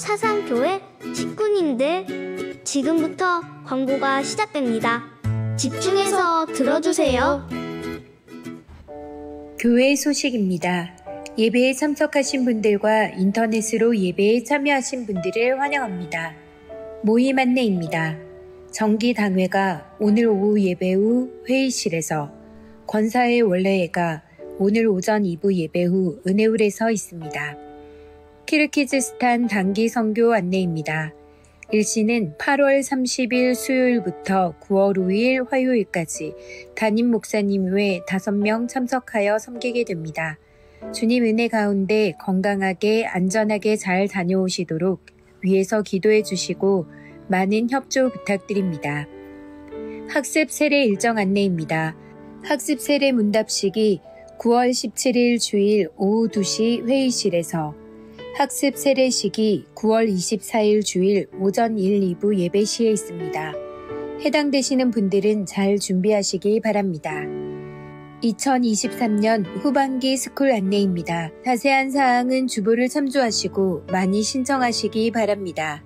사상교회 식구님들, 지금부터 광고가 시작됩니다. 집중해서 들어주세요. 교회 소식입니다. 예배에 참석하신 분들과 인터넷으로 예배에 참여하신 분들을 환영합니다. 모임 안내입니다. 정기당회가 오늘 오후 예배 후 회의실에서, 권사회 원래회가 오늘 오전 2부 예배 후 은혜홀에서 있습니다. 키르키즈스탄 단기 선교 안내입니다. 일시는 8월 30일 수요일부터 9월 5일 화요일까지 담임 목사님 외 5명 참석하여 섬기게 됩니다. 주님 은혜 가운데 건강하게 안전하게 잘 다녀오시도록 위에서 기도해 주시고 많은 협조 부탁드립니다. 학습 세례 일정 안내입니다. 학습 세례 문답식이 9월 17일 주일 오후 2시 회의실에서, 학습 세례식이 9월 24일 주일 오전 1, 2부 예배 시에 있습니다. 해당되시는 분들은 잘 준비하시기 바랍니다. 2023년 후반기 스쿨 안내입니다. 자세한 사항은 주보를 참조하시고 많이 신청하시기 바랍니다.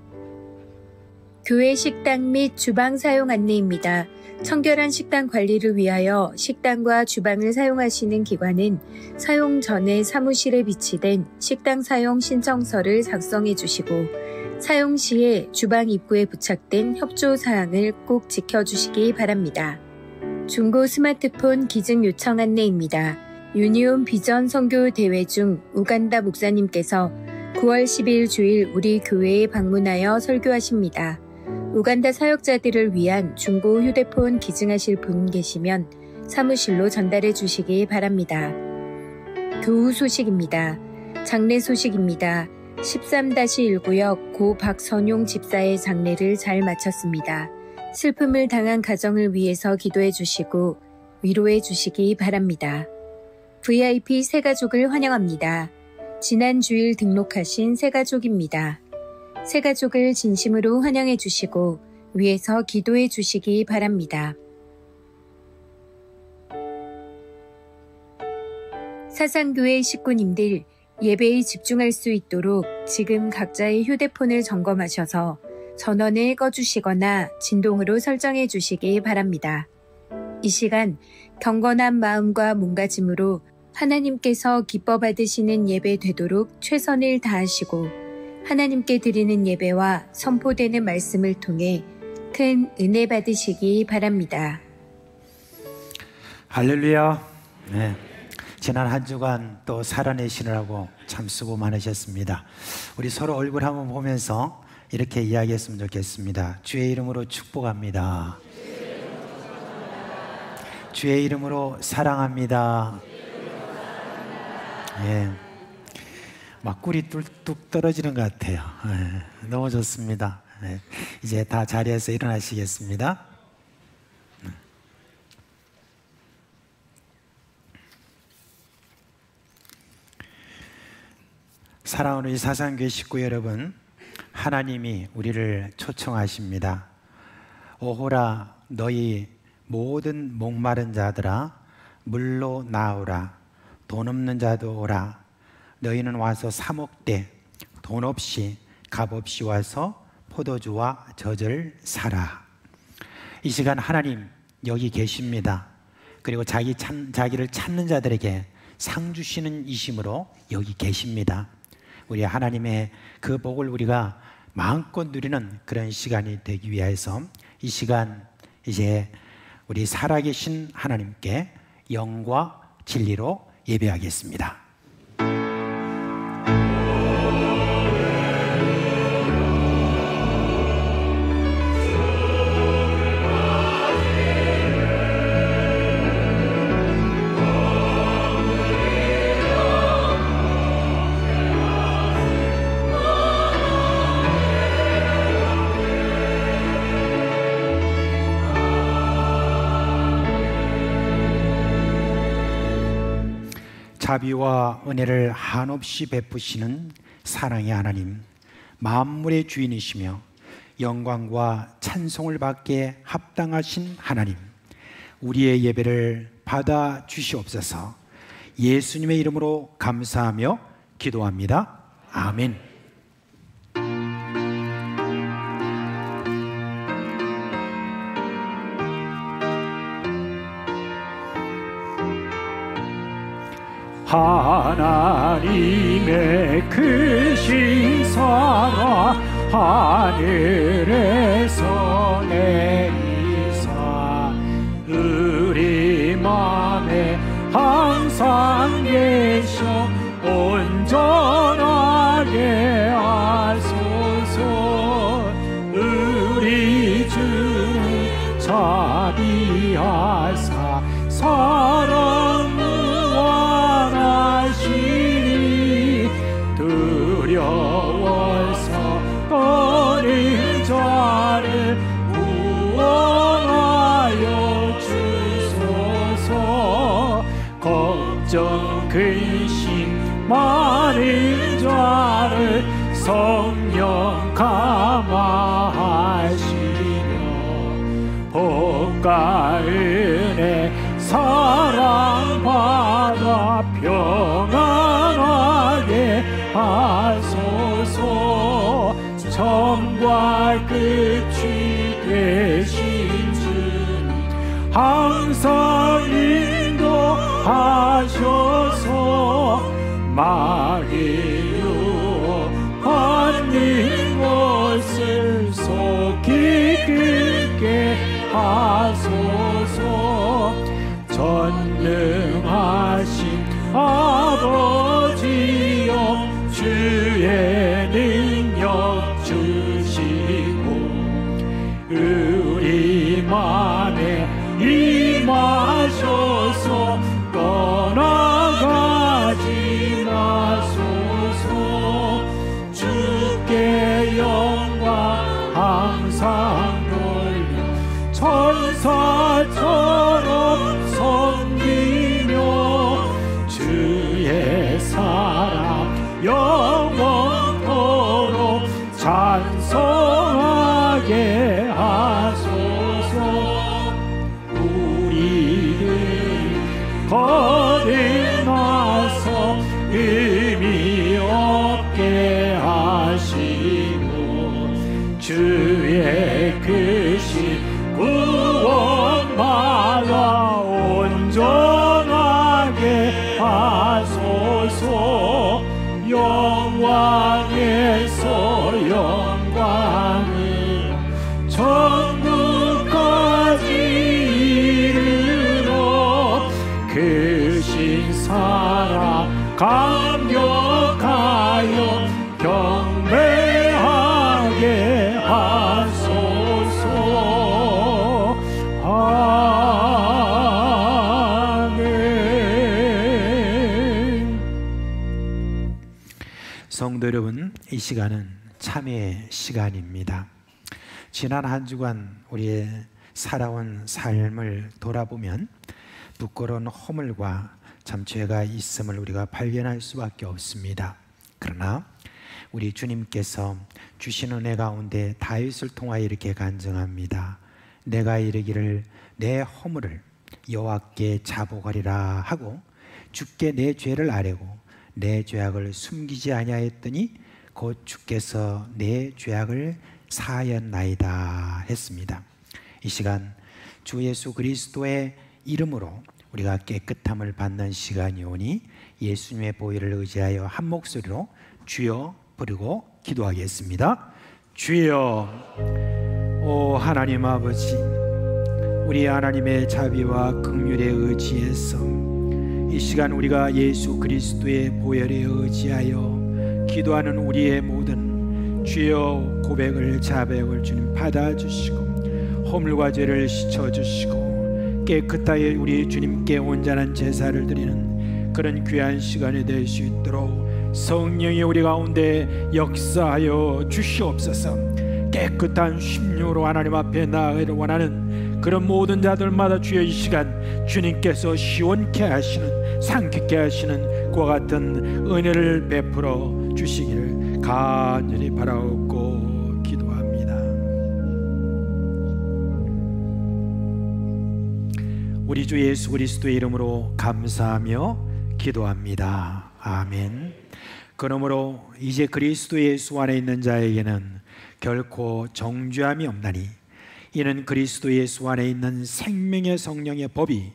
교회 식당 및 주방 사용 안내입니다. 청결한 식당 관리를 위하여 식당과 주방을 사용하시는 기관은 사용 전에 사무실에 비치된 식당 사용 신청서를 작성해 주시고, 사용 시에 주방 입구에 부착된 협조 사항을 꼭 지켜주시기 바랍니다. 중고 스마트폰 기증 요청 안내입니다. 유니온 비전 선교 대회 중 우간다 목사님께서 9월 10일 주일 우리 교회에 방문하여 설교하십니다. 우간다 사역자들을 위한 중고 휴대폰 기증하실 분 계시면 사무실로 전달해 주시기 바랍니다. 교우 소식입니다. 장례 소식입니다. 13-1구역 고 박선용 집사의 장례를 잘 마쳤습니다. 슬픔을 당한 가정을 위해서 기도해 주시고 위로해 주시기 바랍니다. VIP 새가족을 환영합니다. 지난 주일 등록하신 새가족입니다. 새가족을 진심으로 환영해 주시고 위에서 기도해 주시기 바랍니다. 사상교회 식구님들, 예배에 집중할 수 있도록 지금 각자의 휴대폰을 점검하셔서 전원을 꺼주시거나 진동으로 설정해 주시기 바랍니다. 이 시간 경건한 마음과 몸가짐으로 하나님께서 기뻐 받으시는 예배 되도록 최선을 다하시고, 하나님께 드리는 예배와 선포되는 말씀을 통해 큰 은혜 받으시기 바랍니다. 할렐루야. 네. 지난 한 주간 또 살아내시느라고 참 수고 많으셨습니다. 우리 서로 얼굴 한번 보면서 이렇게 이야기했으면 좋겠습니다. 주의 이름으로 축복합니다. 주의 이름으로 사랑합니다. 예. 막 꿀이 뚝뚝 떨어지는 것 같아요. 예. 너무 좋습니다. 예. 이제 다 자리에서 일어나시겠습니다. 사랑하는 우리 사상교회 식구 여러분, 하나님이 우리를 초청하십니다. 오호라 너희 모든 목마른 자들아 물로 나오라. 돈 없는 자도 오라. 너희는 와서 사 먹되 돈 없이 값 없이 와서 포도주와 젖을 사라. 이 시간 하나님 여기 계십니다. 그리고 자기를 찾는 자들에게 상 주시는 이심으로 여기 계십니다. 우리 하나님의 그 복을 우리가 마음껏 누리는 그런 시간이 되기 위해서 이 시간 이제 우리 살아계신 하나님께 영과 진리로 예배하겠습니다. 자비와 은혜를 한없이 베푸시는 사랑의 하나님, 만물의 주인이시며 영광과 찬송을 받게 합당하신 하나님, 우리의 예배를 받아 주시옵소서. 예수님의 이름으로 감사하며 기도합니다. 아멘. 하나님의 크신 사랑 하늘에서 내리사 우리 맘에 항상 계셔 온전하게 하소서. 우리 주는 자비하사 사랑 무한하시니 두려워서 떠는 자를 구원하여 주소서. 걱정 근심 많은 자를 성령 감화하시며 복과 은혜 사랑받아 평안하게 하소서. 처음과 끝이 되신 주님 항상 인도하셔서 마귀 유혹받는 것을 속히 끊게 하소서. 전능하신 아버지여 주의 능력 주시고 우리 맘에 임하셔서 떠나가지 마소서. 주께 영광 항상 돌려 천사처럼 섬기며 주의 사랑 영원토록 찬송하게 하소서. 우리를 거듭나서 의미 없게 하시고 주의 크신 구원받아 온전하게 하소서. 영광에서 영광을 천국까지 이르러 크신 사랑 감격하여 경배하게 하소서. 아멘. 성도 여러분, 이 시간은 참회의 시간입니다. 지난 한 주간 우리의 살아온 삶을 돌아보면 부끄러운 허물과 참 죄가 있음을 우리가 발견할 수밖에 없습니다. 그러나 우리 주님께서 주신 은혜 가운데 다윗을 통하여 이렇게 간증합니다. 내가 이르기를 내 허물을 여호와께 자복하리라 하고 주께 내 죄를 아뢰고 내 죄악을 숨기지 아니하였더니 곧 주께서 내 죄악을 사하였나이다 했습니다. 이 시간 주 예수 그리스도의 이름으로 우리가 깨끗함을 받는 시간이 오니 예수님의 보혈을 의지하여 한 목소리로 주여 부르고 기도하겠습니다. 주여. 오 하나님 아버지, 우리 하나님의 자비와 긍휼에 의지해서 이 시간 우리가 예수 그리스도의 보혈에 의지하여 기도하는 우리의 모든 주여 고백을 자백을 주님 받아주시고 허물과 죄를 씻어주시고 깨끗하게 우리 주님께 온전한 제사를 드리는 그런 귀한 시간이 될 수 있도록 성령이 우리 가운데 역사하여 주시옵소서. 깨끗한 심령으로 하나님 앞에 나아가기를 원하는 그런 모든 자들마다 주여 이 시간 주님께서 시원케 하시는 상쾌케 하시는 그와 같은 은혜를 베풀어 주시기를 간절히 바라옵고 기도합니다. 우리 주 예수 그리스도의 이름으로 감사하며 기도합니다. 아멘. 그러므로 이제 그리스도 예수 안에 있는 자에게는 결코 정죄함이 없나니 이는 그리스도 예수 안에 있는 생명의 성령의 법이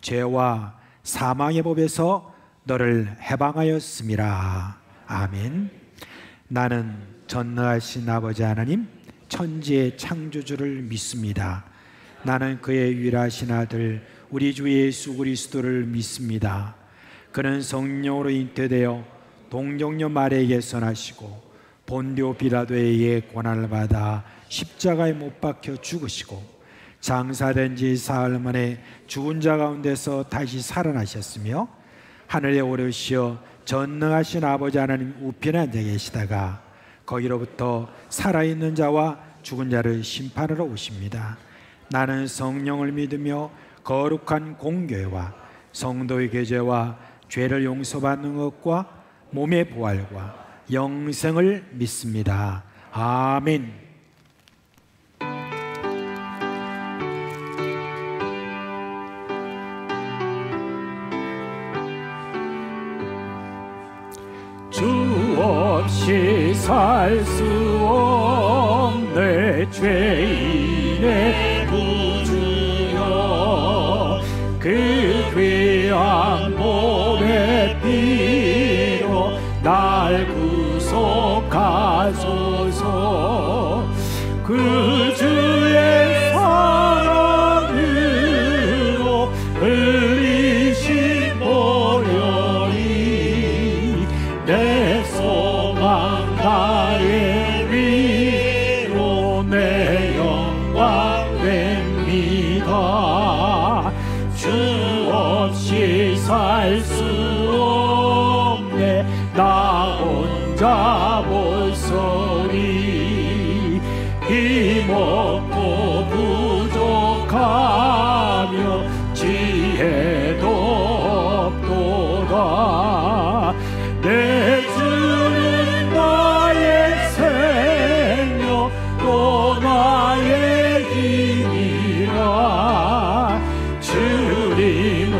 죄와 사망의 법에서 너를 해방하였음이라. 아멘. 나는 전능하신 아버지 하나님 천지의 창조주를 믿습니다. 나는 그의 유일하신 아들 우리 주 예수 그리스도를 믿습니다. 그는 성령으로 잉태되어 동정녀 마리아에게 선하시고 본디오 빌라도에 의해 고난을 받아 십자가에 못 박혀 죽으시고 장사된 지 사흘 만에 죽은 자 가운데서 다시 살아나셨으며 하늘에 오르시어 전능하신 아버지 하나님 우편에 앉아 계시다가 거기로부터 살아있는 자와 죽은 자를 심판하러 오십니다. 나는 성령을 믿으며 거룩한 공교회와 성도의 교제와 죄를 용서받는 것과 몸의 부활과 영생을 믿습니다. 아멘. 주 없이 살 수 없네 죄인의 구주여 그 귀한 몸의 피로 날 구속하소서 그 주의 사랑으로 흘리신 보혈이 내 소망 나의 위로 내 영광 됩니다. 주 없이 살 수 없네 나 혼자 볼소리 힘없고 부족하며 지혜도 없도다. 내 주는 나의 생명 또 나의 힘이라 주님을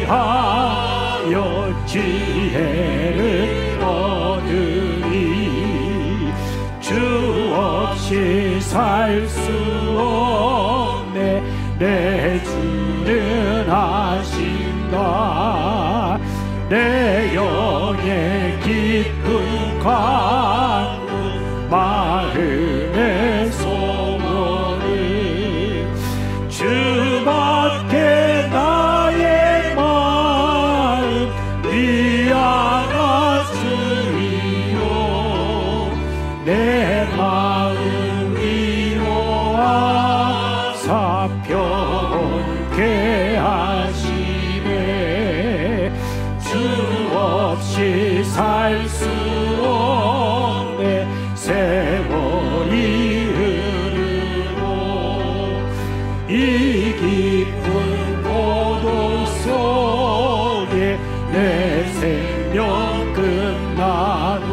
의지하여 지혜를 얻으리. 주 없이 살 수 없네 내 주는 아신다. 내 영의 깊은 강구 마음의 소원을 주밖에 나의 마음 위안하시리요. 내 마음 위로하사 평온케 하시네. 주 없이 살 수 없네 세월이 흐르고 이 깊은 고독 속에 내 생명 끝나도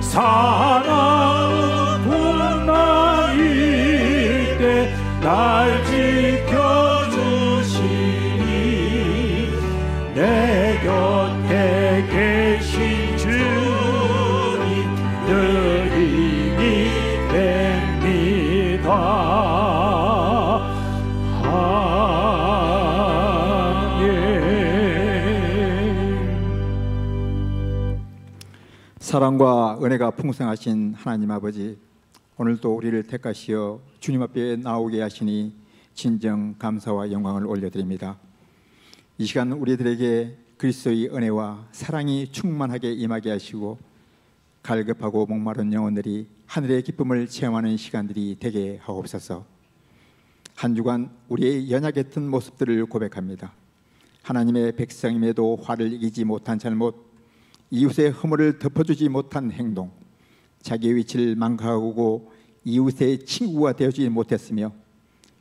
사랑은 풍랑일 때 날 지켜주시니 내 곁에 계신 주님 늘 힘이 됩니다. 사랑과 은혜가 풍성하신 하나님 아버지, 오늘도 우리를 택하시어 주님 앞에 나오게 하시니 진정 감사와 영광을 올려드립니다. 이 시간 우리들에게 그리스도의 은혜와 사랑이 충만하게 임하게 하시고 갈급하고 목마른 영혼들이 하늘의 기쁨을 체험하는 시간들이 되게 하옵소서. 한 주간 우리의 연약했던 모습들을 고백합니다. 하나님의 백성임에도 화를 이기지 못한 잘못, 이웃의 허물을 덮어주지 못한 행동, 자기의 위치를 망각하고 이웃의 친구가 되어주지 못했으며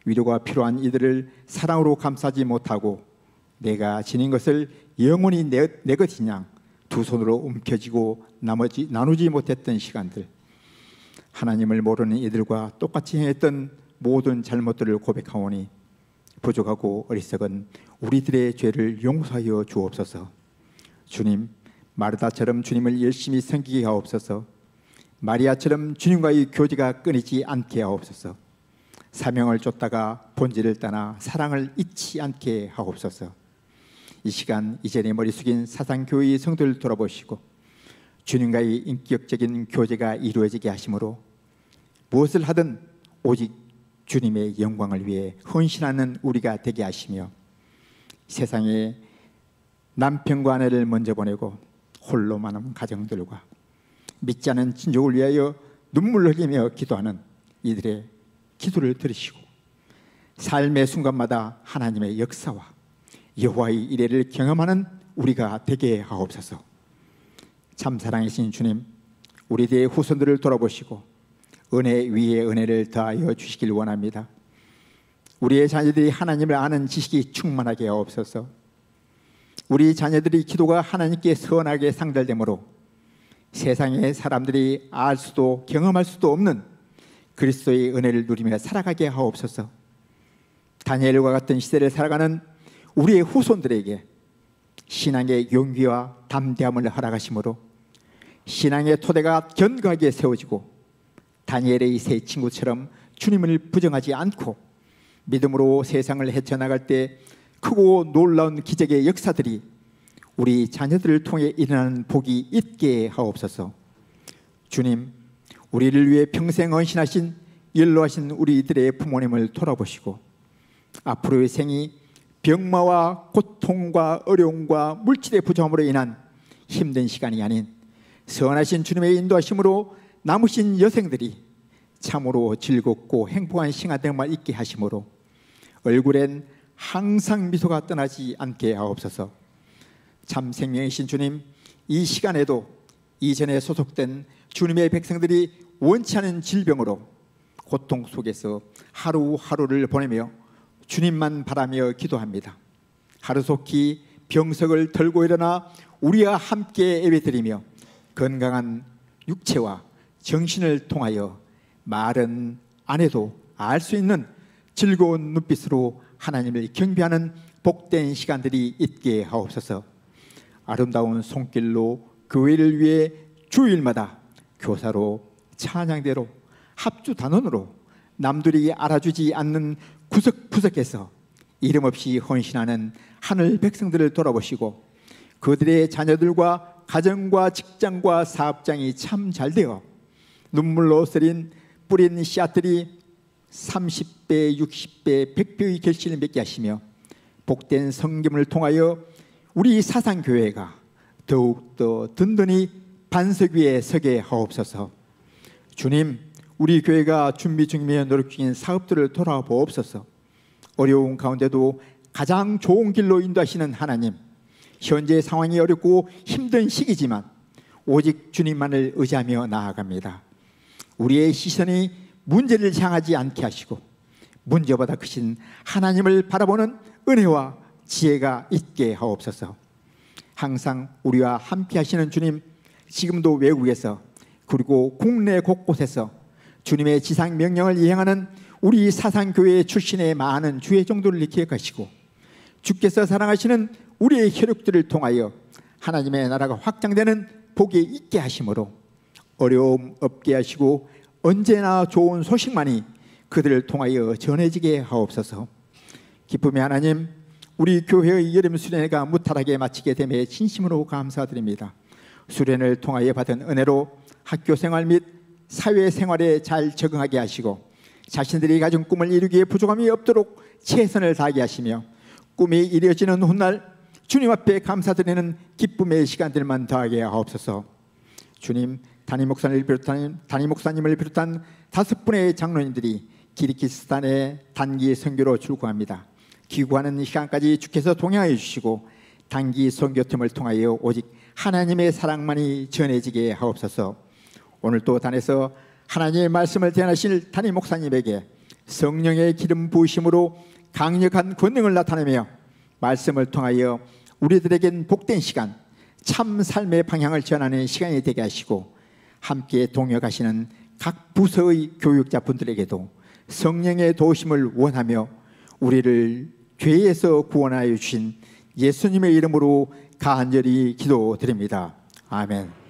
위로가 필요한 이들을 사랑으로 감싸지 못하고 내가 지닌 것을 영원히 내 것이냐 두 손으로 움켜쥐고 나머지 나누지 못했던 시간들, 하나님을 모르는 이들과 똑같이 행했던 모든 잘못들을 고백하오니 부족하고 어리석은 우리들의 죄를 용서하여 주옵소서. 주님, 마르다처럼 주님을 열심히 섬기게 하옵소서. 마리아처럼 주님과의 교제가 끊이지 않게 하옵소서. 사명을 쫓다가 본질을 떠나 사랑을 잊지 않게 하옵소서. 이 시간 이전에 머리 숙인 사상교회의 성도를 돌아보시고 주님과의 인격적인 교제가 이루어지게 하심으로 무엇을 하든 오직 주님의 영광을 위해 헌신하는 우리가 되게 하시며 세상에 남편과 아내를 먼저 보내고 홀로 많은 가정들과 믿지 않은 친족을 위하여 눈물을 흘리며 기도하는 이들의 기도를 들으시고 삶의 순간마다 하나님의 역사와 여호와의 이레를 경험하는 우리가 되게 하옵소서. 참 사랑이신 주님, 우리 대의 후손들을 돌아보시고 은혜 위에 은혜를 더하여 주시길 원합니다. 우리의 자녀들이 하나님을 아는 지식이 충만하게 하옵소서. 우리 자녀들이 기도가 하나님께 선하게 상달되므로 세상의 사람들이 알 수도 경험할 수도 없는 그리스도의 은혜를 누리며 살아가게 하옵소서. 다니엘과 같은 시대를 살아가는 우리의 후손들에게 신앙의 용기와 담대함을 허락하심으로 신앙의 토대가 견고하게 세워지고 다니엘의 세 친구처럼 주님을 부정하지 않고 믿음으로 세상을 헤쳐나갈 때 크고 놀라운 기적의 역사들이 우리 자녀들을 통해 일어나는 복이 있게 하옵소서. 주님, 우리를 위해 평생 헌신하신 연로하신 우리들의 부모님을 돌아보시고 앞으로의 생이 병마와 고통과 어려움과 물질의 부족함으로 인한 힘든 시간이 아닌 선하신 주님의 인도하심으로 남으신 여생들이 참으로 즐겁고 행복한 시간들만 있게 하심으로 얼굴엔 항상 미소가 떠나지 않게 하옵소서. 참 생명이신 주님, 이 시간에도 이전에 소속된 주님의 백성들이 원치 않은 질병으로 고통 속에서 하루하루를 보내며 주님만 바라며 기도합니다. 하루속히 병석을 털고 일어나 우리와 함께 예배드리며 건강한 육체와 정신을 통하여 말은 안 해도 알 수 있는 즐거운 눈빛으로 하나님을 경배하는 복된 시간들이 있게 하옵소서. 아름다운 손길로 교회를 위해 주일마다 교사로 찬양대로 합주 단원으로 남들이 알아주지 않는 구석구석에서 이름 없이 헌신하는 하늘 백성들을 돌아보시고 그들의 자녀들과 가정과 직장과 사업장이 참 잘되어 눈물로 뿌린 씨앗들이 30배, 60배, 100배의 결실을 맺게 하시며 복된 성김을 통하여 우리 사상교회가 더욱더 든든히 반석 위에 서게 하옵소서. 주님, 우리 교회가 준비 중이며 노력 중인 사업들을 돌아보옵소서. 어려운 가운데도 가장 좋은 길로 인도하시는 하나님, 현재 상황이 어렵고 힘든 시기지만 오직 주님만을 의지하며 나아갑니다. 우리의 시선이 문제를 향하지 않게 하시고 문제보다 크신 하나님을 바라보는 은혜와 지혜가 있게 하옵소서. 항상 우리와 함께 하시는 주님, 지금도 외국에서 그리고 국내 곳곳에서 주님의 지상 명령을 이행하는 우리 사상교회 출신의 많은 주의 종들을 기억하시고 주께서 사랑하시는 우리의 혈육들을 통하여 하나님의 나라가 확장되는 복이 있게 하심으로 어려움 없게 하시고 언제나 좋은 소식만이 그들을 통하여 전해지게 하옵소서. 기쁨의 하나님, 우리 교회의 여름 수련회가 무탈하게 마치게 됨에 진심으로 감사드립니다. 수련을 통하여 받은 은혜로 학교 생활 및 사회생활에 잘 적응하게 하시고 자신들이 가진 꿈을 이루기에 부족함이 없도록 최선을 다하게 하시며 꿈이 이루어지는 훗날 주님 앞에 감사드리는 기쁨의 시간들만 더하게 하옵소서. 주님, 담임 목사님을 비롯한 5분의 장로님들이 키르기스탄에 단기 선교로 출국합니다. 귀국하는 시간까지 주께서 동행하여 주시고 단기 선교팀을 통하여 오직 하나님의 사랑만이 전해지게 하옵소서. 오늘 또 단에서 하나님의 말씀을 대하실 담임 목사님에게 성령의 기름 부으심으로 강력한 권능을 나타내며 말씀을 통하여 우리들에겐 복된 시간, 참 삶의 방향을 전하는 시간이 되게 하시고 함께 동역하시는 각 부서의 교육자 분들에게도 성령의 도우심을 원하며 우리를 죄에서 구원하여 주신 예수님의 이름으로 간절히 기도드립니다. 아멘.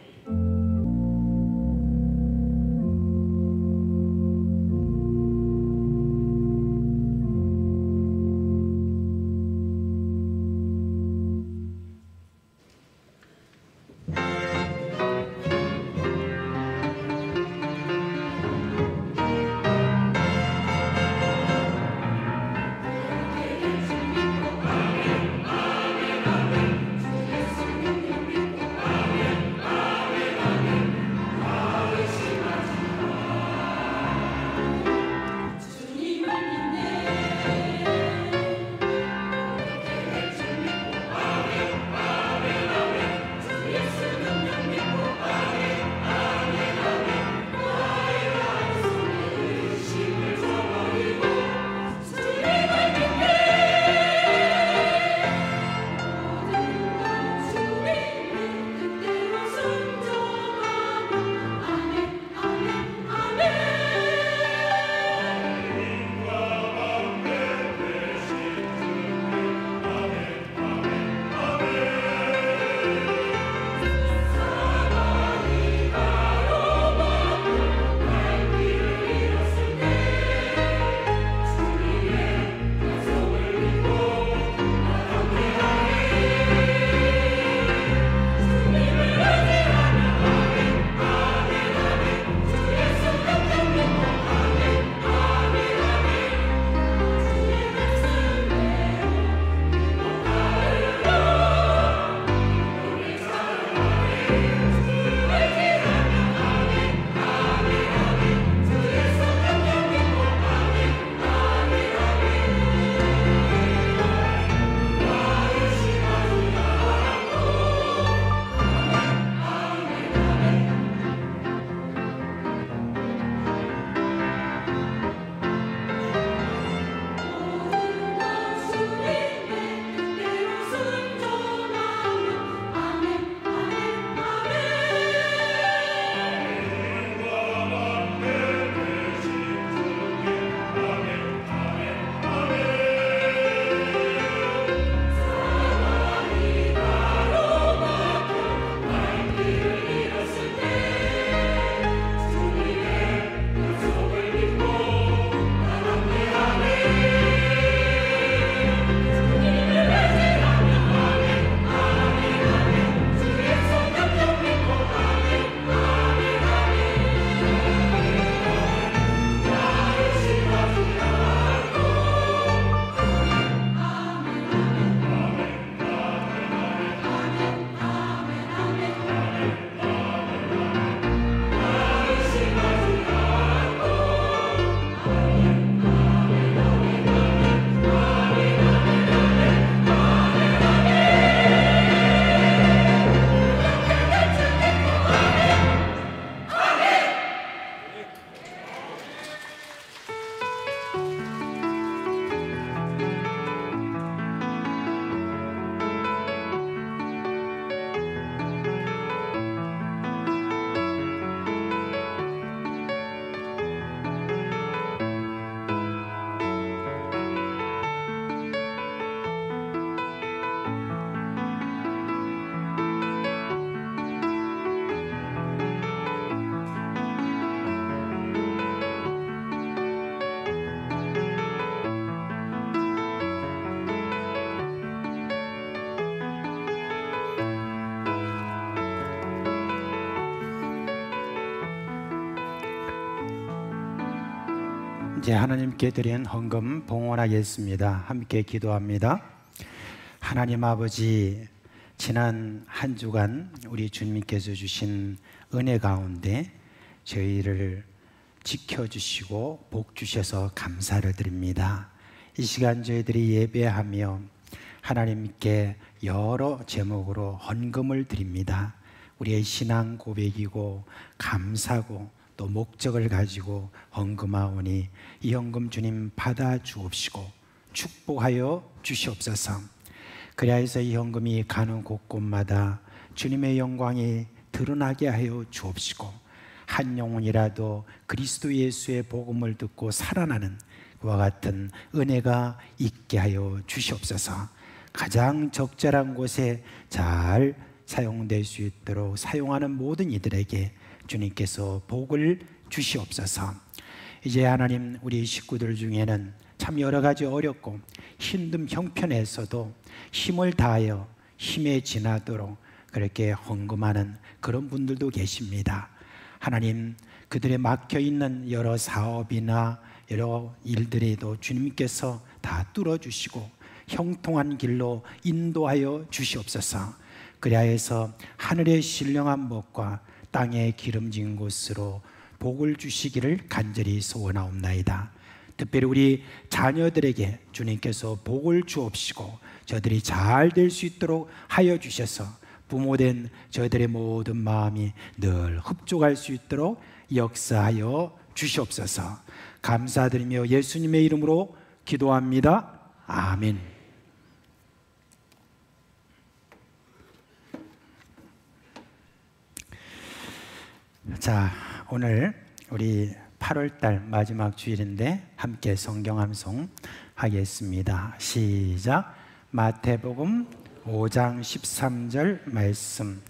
이제 하나님께 드린 헌금 봉헌하겠습니다. 함께 기도합니다. 하나님 아버지, 지난 한 주간 우리 주님께서 주신 은혜 가운데 저희를 지켜주시고 복 주셔서 감사를 드립니다. 이 시간 저희들이 예배하며 하나님께 여러 제목으로 헌금을 드립니다. 우리의 신앙 고백이고 감사고 또 목적을 가지고 헌금하오니 이 헌금 주님 받아 주옵시고 축복하여 주시옵소서. 그리하여서 이 헌금이 가는 곳곳마다 주님의 영광이 드러나게 하여 주옵시고 한 영혼이라도 그리스도 예수의 복음을 듣고 살아나는 그와 같은 은혜가 있게 하여 주시옵소서. 가장 적절한 곳에 잘 사용될 수 있도록 사용하는 모든 이들에게 주님께서 복을 주시옵소서. 이제 하나님, 우리 식구들 중에는 참 여러 가지 어렵고 힘든 형편에서도 힘을 다하여 힘에 지나도록 그렇게 헌금하는 그런 분들도 계십니다. 하나님, 그들의 막혀있는 여러 사업이나 여러 일들에도 주님께서 다 뚫어주시고 형통한 길로 인도하여 주시옵소서. 그리하여서 하늘의 신령한 복과 땅의 기름진 곳으로 복을 주시기를 간절히 소원하옵나이다. 특별히 우리 자녀들에게 주님께서 복을 주옵시고 저들이 잘 될 수 있도록 하여 주셔서 부모된 저희들의 모든 마음이 늘 흡족할 수 있도록 역사하여 주시옵소서. 감사드리며 예수님의 이름으로 기도합니다. 아멘. 자, 오늘 우리 8월달 마지막 주일인데 함께 성경 암송 하겠습니다. 시작. 마태복음 5장 13절 말씀.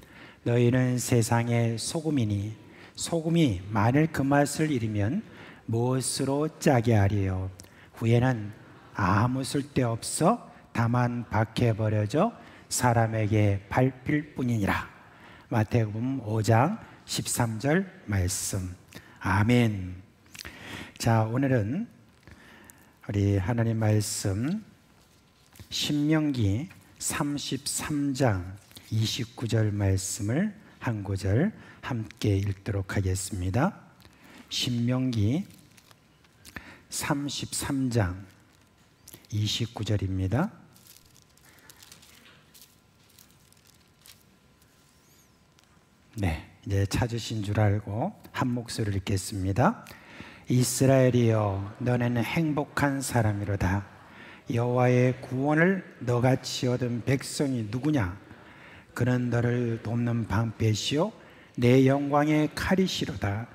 너희는 세상의 소금이니 소금이 만일 그 맛을 잃으면 무엇으로 짜게 하리요? 후에는 아무 쓸데없어 다만 밖에 버려져 사람에게 밟힐 뿐이니라. 마태복음 5장 13절 말씀. 아멘. 자, 오늘은 우리 하나님 말씀 신명기 33장 29절 말씀을 한 구절 함께 읽도록 하겠습니다. 신명기 33장 29절입니다. 네, 이제 찾으신 줄 알고 한 목소리를 읽겠습니다. 이스라엘이여, 너는 행복한 사람이로다. 여호와의 구원을 너같이 얻은 백성이 누구냐? 그는 너를 돕는 방패시요 내 영광의 칼이시로다.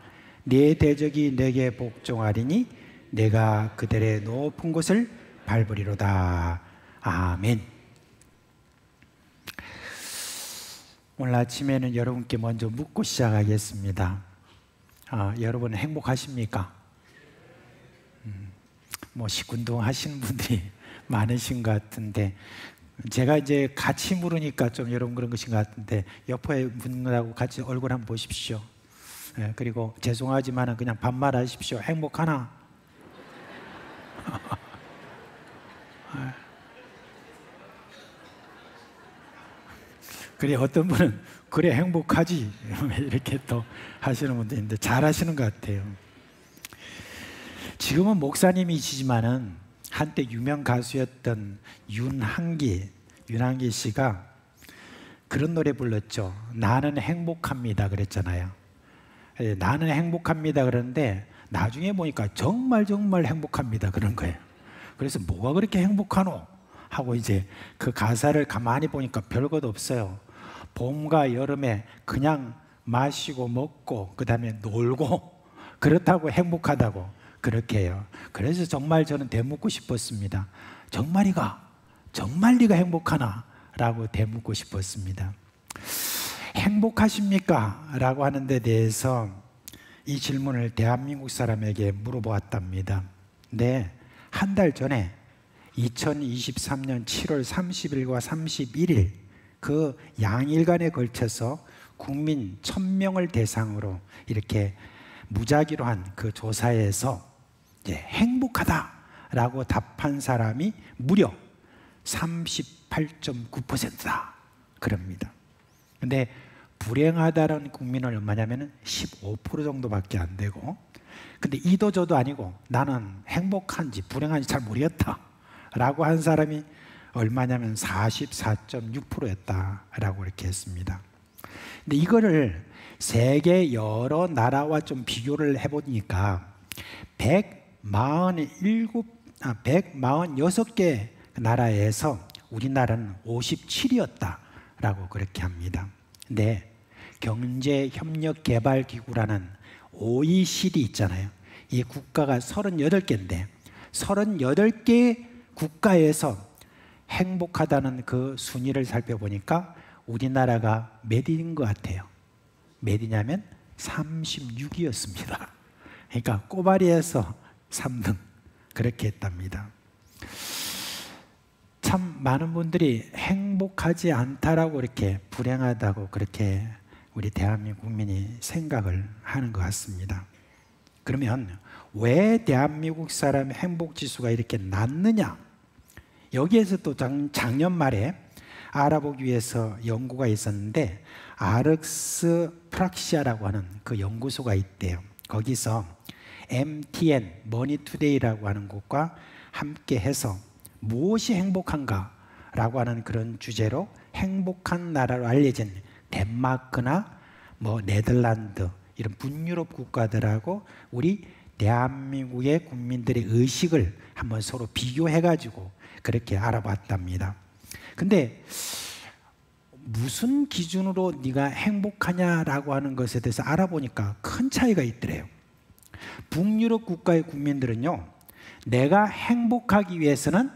네 대적이 내게 복종하리니 내가 그들의 높은 곳을 밟으리로다. 아멘. 오늘 아침에는 여러분께 먼저 묻고 시작하겠습니다. 여러분 행복하십니까? 뭐 식운동 하시는 분들이 많으신 것 같은데, 제가 이제 같이 물으니까 좀 여러분 그런 것인 것 같은데, 옆에 분하고 같이 얼굴 한번 보십시오. 그리고 죄송하지만 그냥 반말하십시오. 행복하나? 그래, 어떤 분은 그래 행복하지 이렇게 또 하시는 분도 있는데 잘 하시는 것 같아요. 지금은 목사님이시지만은 한때 유명 가수였던 윤한기 씨가 그런 노래 불렀죠. 나는 행복합니다 그랬잖아요. 나는 행복합니다 그러는데 나중에 보니까 정말 행복합니다 그런 거예요. 그래서 뭐가 그렇게 행복하노 하고 이제 그 가사를 가만히 보니까 별것 없어요. 봄과 여름에 그냥 마시고 먹고 그 다음에 놀고 그렇다고 행복하다고 그렇게 해요. 그래서 정말 저는 되묻고 싶었습니다. 정말 네가 행복하나? 라고 되묻고 싶었습니다. 행복하십니까? 라고 하는 데 대해서 이 질문을 대한민국 사람에게 물어보았답니다. 네, 한 달 전에 2023년 7월 30일과 31일 그 양일간에 걸쳐서 국민 1000명을 대상으로 이렇게 무작위로 한 그 조사에서 이제 행복하다라고 답한 사람이 무려 38.9%다 그럽니다. 근데 불행하다는 국민은 얼마냐면 15% 정도밖에 안 되고, 근데 이도 저도 아니고 나는 행복한지 불행한지 잘 모르겠다 라고 한 사람이 얼마냐면 44.6%였다라고 이렇게 했습니다. 근데 이거를 세계 여러 나라와 좀 비교를 해보니까 146개 나라에서 우리나라는 57이었다라고 그렇게 합니다. 근데 경제협력개발기구라는 OECD 있잖아요. 이 국가가 38개인데 38개 국가에서 행복하다는 그 순위를 살펴보니까 우리나라가 몇인 것 같아요? 몇이냐면 36이었습니다. 그러니까 꼬바리에서 3등 그렇게 했답니다. 참 많은 분들이 행복하지 않다라고 이렇게 불행하다고 그렇게 우리 대한민국 국민이 생각을 하는 것 같습니다. 그러면 왜 대한민국 사람의 행복지수가 이렇게 낮느냐? 여기에서 또 작년 말에 알아보기 위해서 연구가 있었는데 아르크스 프락시아라고 하는 그 연구소가 있대요. 거기서 MTN, 머니투데이라고 하는 곳과 함께 해서 무엇이 행복한가라고 하는 그런 주제로 행복한 나라로 알려진 덴마크나 뭐 네덜란드 이런 북유럽 국가들하고 우리 대한민국의 국민들의 의식을 한번 서로 비교해가지고 그렇게 알아봤답니다. 근데 무슨 기준으로 네가 행복하냐라고 하는 것에 대해서 알아보니까 큰 차이가 있더래요. 북유럽 국가의 국민들은요, 내가 행복하기 위해서는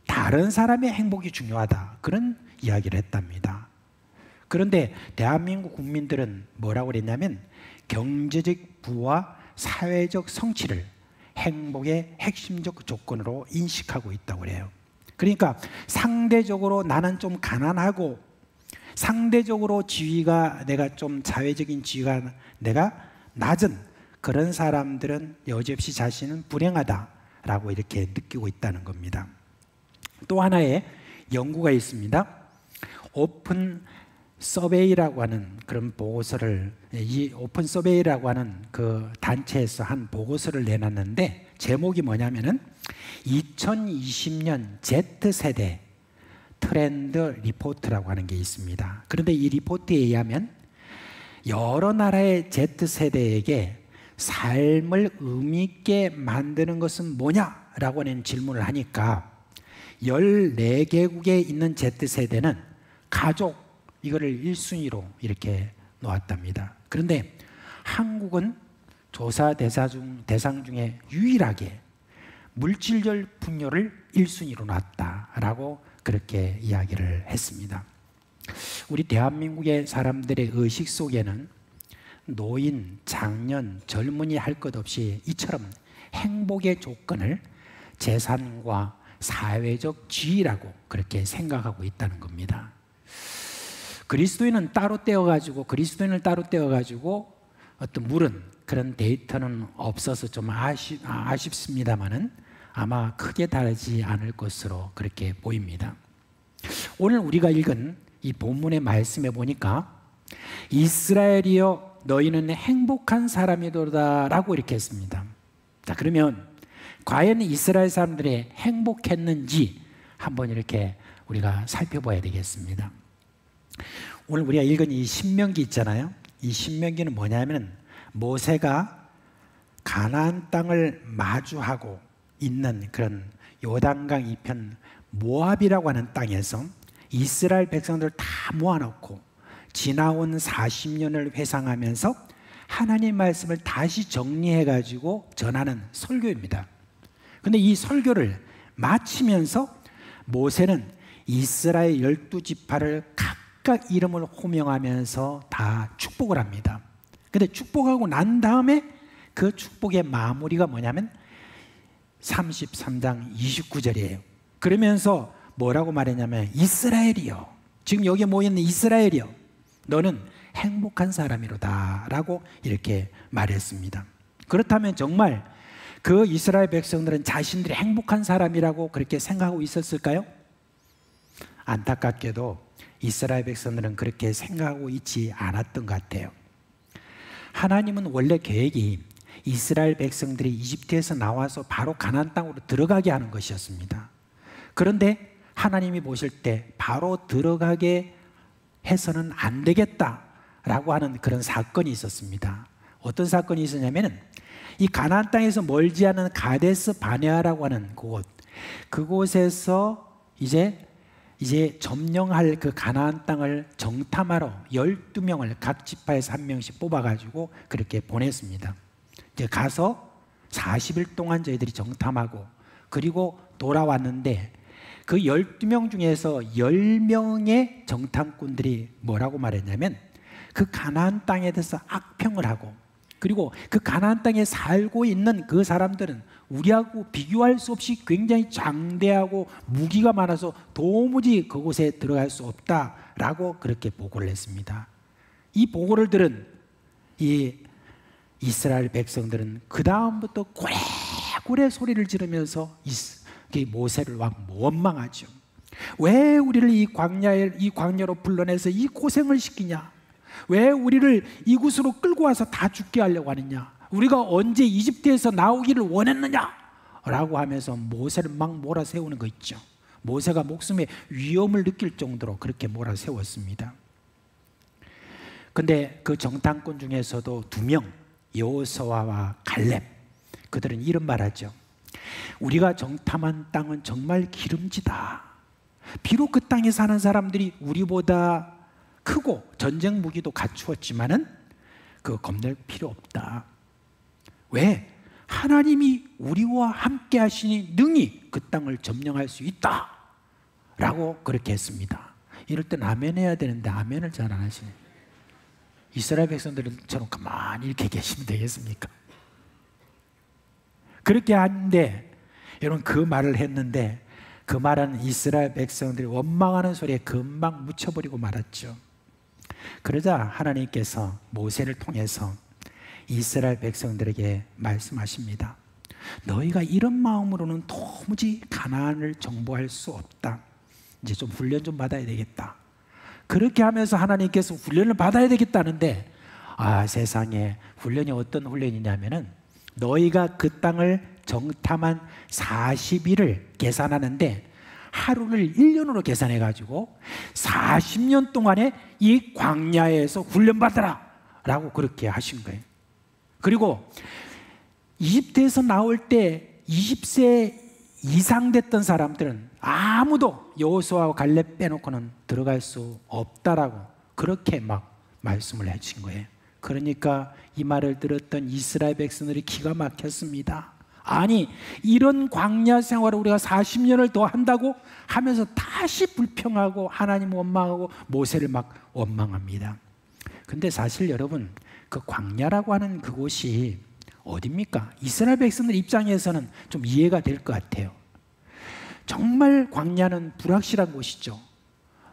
다른 사람의 행복이 중요하다 그런 이야기를 했답니다. 그런데 대한민국 국민들은 뭐라고 그랬냐면 경제적 부와 사회적 성취를 행복의 핵심적 조건으로 인식하고 있다고 그래요. 그러니까 상대적으로 나는 좀 가난하고 상대적으로 지위가 내가 좀 사회적인 지위가 내가 낮은 그런 사람들은 여지없이 자신은 불행하다라고 이렇게 느끼고 있다는 겁니다. 또 하나의 연구가 있습니다. 오픈 서베이라고 하는 그런 보고서를, 이 오픈 서베이라고 하는 그 단체에서 한 보고서를 내놨는데 제목이 뭐냐면은 2020년 Z세대 트렌드 리포트라고 하는 게 있습니다. 그런데 이 리포트에 의하면 여러 나라의 Z세대에게 삶을 의미 있게 만드는 것은 뭐냐라고 하는 질문을 하니까 14개국에 있는 Z세대는 가족 이거를 1순위로 이렇게 놓았답니다. 그런데 한국은 조사 대상 중에 유일하게 물질적 풍요를 1순위로 놨다라고 그렇게 이야기를 했습니다. 우리 대한민국의 사람들의 의식 속에는 노인, 장년, 젊은이 할 것 없이 이처럼 행복의 조건을 재산과 사회적 지위라고 그렇게 생각하고 있다는 겁니다. 그리스도인을 따로 떼어가지고 어떤 물은 그런 데이터는 없어서 좀 아쉽습니다만은 아마 크게 다르지 않을 것으로 그렇게 보입니다. 오늘 우리가 읽은 이 본문의 말씀에 보니까 이스라엘이여 너희는 행복한 사람이로다라고 이렇게 했습니다. 자, 그러면 과연 이스라엘 사람들이 행복했는지 한번 이렇게 우리가 살펴봐야 되겠습니다. 오늘 우리가 읽은 이 신명기 있잖아요. 이 신명기는 뭐냐면 모세가 가나안 땅을 마주하고 있는 그런 요단강 이편 모압이라고 하는 땅에서 이스라엘 백성들을 다 모아놓고 지나온 40년을 회상하면서 하나님 말씀을 다시 정리해가지고 전하는 설교입니다. 근데 이 설교를 마치면서 모세는 이스라엘 12지파를 각각 이름을 호명하면서 다 축복을 합니다. 근데 축복하고 난 다음에 그 축복의 마무리가 뭐냐면 33장 29절이에요. 그러면서 뭐라고 말했냐면 이스라엘이요, 지금 여기에 모여있는 이스라엘이요, 너는 행복한 사람이로다 라고 이렇게 말했습니다. 그렇다면 정말 그 이스라엘 백성들은 자신들이 행복한 사람이라고 그렇게 생각하고 있었을까요? 안타깝게도 이스라엘 백성들은 그렇게 생각하고 있지 않았던 것 같아요. 하나님은 원래 계획이 이스라엘 백성들이 이집트에서 나와서 바로 가나안 땅으로 들어가게 하는 것이었습니다. 그런데 하나님이 보실 때 바로 들어가게 해서는 안 되겠다라고 하는 그런 사건이 있었습니다. 어떤 사건이 있었냐면은 이 가나안 땅에서 멀지 않은 가데스 바네아라고 하는 그곳에서 이제 점령할 그 가나안 땅을 정탐하러 12명을 각 지파에서 한 명씩 뽑아가지고 그렇게 보냈습니다. 이제 가서 40일 동안 저희들이 정탐하고 그리고 돌아왔는데 그 12명 중에서 10명의 정탐꾼들이 뭐라고 말했냐면 그 가나안 땅에 대해서 악평을 하고 그리고 그 가나안 땅에 살고 있는 그 사람들은 우리하고 비교할 수 없이 굉장히 장대하고 무기가 많아서 도무지 그곳에 들어갈 수 없다라고 그렇게 보고를 했습니다. 이 보고를 들은 이 이스라엘 백성들은 그 다음부터 고래고래 소리를 지르면서 모세를 막 원망하죠. 왜 우리를 이 광야로 불러내서 이 고생을 시키냐? 왜 우리를 이곳으로 끌고 와서 다 죽게 하려고 하느냐? 우리가 언제 이집트에서 나오기를 원했느냐? 라고 하면서 모세를 막 몰아세우는 거 있죠. 모세가 목숨의 위험을 느낄 정도로 그렇게 몰아세웠습니다. 근데 그 정탐꾼 중에서도 2명, 여호수아와 갈렙, 그들은 이런 말하죠. 우리가 정탐한 땅은 정말 기름지다. 비록 그 땅에 사는 사람들이 우리보다 크고 전쟁 무기도 갖추었지만은 그거 겁낼 필요 없다. 왜? 하나님이 우리와 함께 하시니 능히 그 땅을 점령할 수 있다 라고 그렇게 했습니다. 이럴 땐 아멘 해야 되는데 아멘을 잘 안 하시네. 이스라엘 백성들처럼 가만히 이렇게 계시면 되겠습니까? 그렇게 하는데 여러분 그 말을 했는데 그 말은 이스라엘 백성들이 원망하는 소리에 금방 묻혀버리고 말았죠. 그러자 하나님께서 모세를 통해서 이스라엘 백성들에게 말씀하십니다. 너희가 이런 마음으로는 도무지 가나안을 정복할 수 없다. 이제 좀 훈련 좀 받아야 되겠다. 그렇게 하면서 하나님께서 훈련을 받아야 되겠다는데 세상에 훈련이 어떤 훈련이냐면은 너희가 그 땅을 정탐한 40일을 계산하는데 하루를 1년으로 계산해가지고 40년 동안에 이 광야에서 훈련받아라 라고 그렇게 하신 거예요. 그리고 이집트에서 나올 때 20세 이상 됐던 사람들은 아무도 여호수아와 갈렙 빼놓고는 들어갈 수 없다라고 그렇게 막 말씀을 해주신 거예요. 그러니까 이 말을 들었던 이스라엘 백성들이 기가 막혔습니다. 아니 이런 광야 생활을 우리가 40년을 더 한다고 하면서 다시 불평하고 하나님 원망하고 모세를 막 원망합니다. 근데 사실 여러분 그 광야라고 하는 그곳이 어디입니까? 이스라엘 백성들 입장에서는 좀 이해가 될 것 같아요. 정말 광야는 불확실한 곳이죠.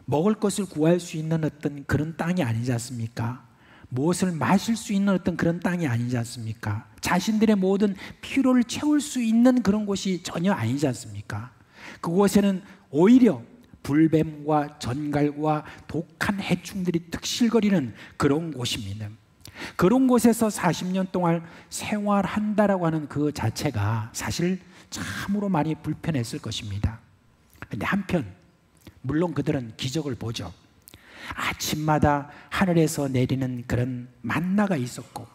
먹을 것을 구할 수 있는 어떤 그런 땅이 아니지 않습니까? 무엇을 마실 수 있는 어떤 그런 땅이 아니지 않습니까? 자신들의 모든 필요를 채울 수 있는 그런 곳이 전혀 아니지 않습니까? 그곳에는 오히려 불뱀과 전갈과 독한 해충들이 득실거리는 그런 곳입니다. 그런 곳에서 40년 동안 생활한다라고 하는 그 자체가 사실 참으로 많이 불편했을 것입니다. 그런데 한편 물론 그들은 기적을 보죠. 아침마다 하늘에서 내리는 그런 만나가 있었고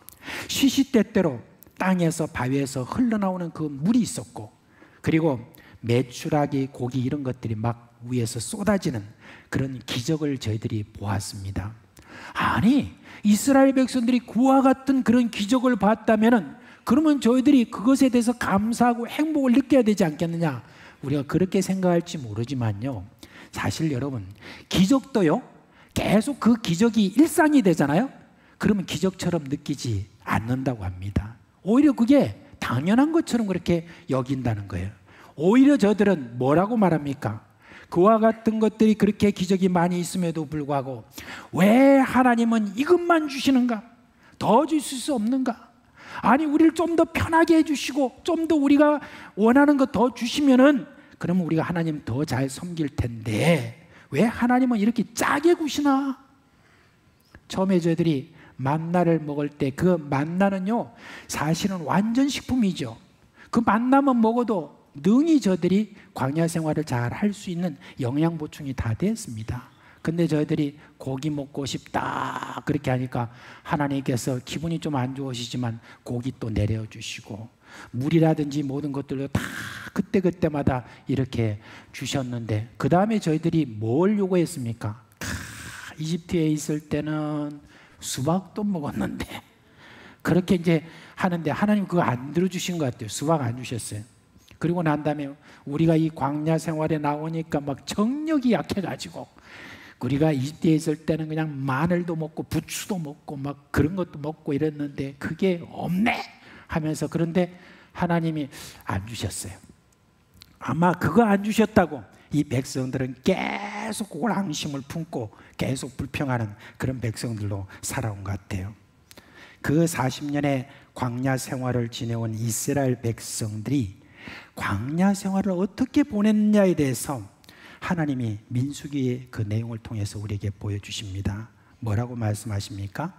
시시때때로 땅에서 바위에서 흘러나오는 그 물이 있었고 그리고 메추라기, 고기 이런 것들이 막 위에서 쏟아지는 그런 기적을 저희들이 보았습니다. 아니 이스라엘 백성들이 그와 같은 그런 기적을 봤다면은 그러면 저희들이 그것에 대해서 감사하고 행복을 느껴야 되지 않겠느냐? 우리가 그렇게 생각할지 모르지만요. 사실 여러분 기적도요. 계속 그 기적이 일상이 되잖아요. 그러면 기적처럼 느끼지 않는다고 합니다. 오히려 그게 당연한 것처럼 그렇게 여긴다는 거예요. 오히려 저들은 뭐라고 말합니까? 그와 같은 것들이 그렇게 기적이 많이 있음에도 불구하고 왜 하나님은 이것만 주시는가? 더 주실 수 없는가? 아니 우리를 좀 더 편하게 해주시고 좀 더 우리가 원하는 거 더 주시면은 그러면 우리가 하나님 더 잘 섬길 텐데 왜 하나님은 이렇게 짜게 구시나? 처음에 저희들이 만나를 먹을 때 그 만나는요 사실은 완전 식품이죠. 그 만나만 먹어도 능히 저들이 광야 생활을 잘 할 수 있는 영양 보충이 다 됐습니다. 근데 저희들이 고기 먹고 싶다 그렇게 하니까 하나님께서 기분이 좀 안 좋으시지만 고기 또 내려주시고 물이라든지 모든 것들도 다 그때그때마다 이렇게 주셨는데 그 다음에 저희들이 뭘 요구했습니까? 이집트에 있을 때는 수박도 먹었는데 그렇게 이제 하는데 하나님 그거 안 들어주신 것 같아요. 수박 안 주셨어요. 그리고 난 다음에 우리가 이 광야 생활에 나오니까 막 정력이 약해가지고 우리가 이집트에 있을 때는 그냥 마늘도 먹고 부추도 먹고 막 그런 것도 먹고 이랬는데 그게 없네 하면서 그런데 하나님이 안 주셨어요. 아마 그거 안 주셨다고 이 백성들은 계속 그걸 앙심을 품고 계속 불평하는 그런 백성들로 살아온 것 같아요. 그 40년의 광야 생활을 지내온 이스라엘 백성들이 광야 생활을 어떻게 보냈느냐에 대해서 하나님이 민수기의 그 내용을 통해서 우리에게 보여주십니다. 뭐라고 말씀하십니까?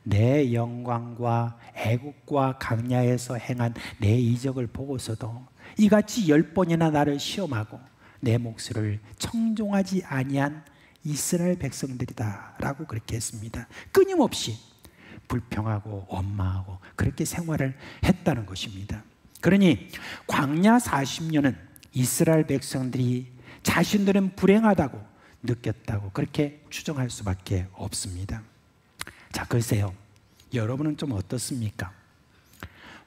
내 영광과 애국과 광야에서 행한 내 이적을 보고서도 이같이 10번이나 나를 시험하고 내 목소리를 청종하지 아니한 이스라엘 백성들이다 라고 그렇게 했습니다. 끊임없이 불평하고 원망하고 그렇게 생활을 했다는 것입니다. 그러니 광야 40년은 이스라엘 백성들이 자신들은 불행하다고 느꼈다고 그렇게 추정할 수밖에 없습니다. 자, 글쎄요, 여러분은 좀 어떻습니까?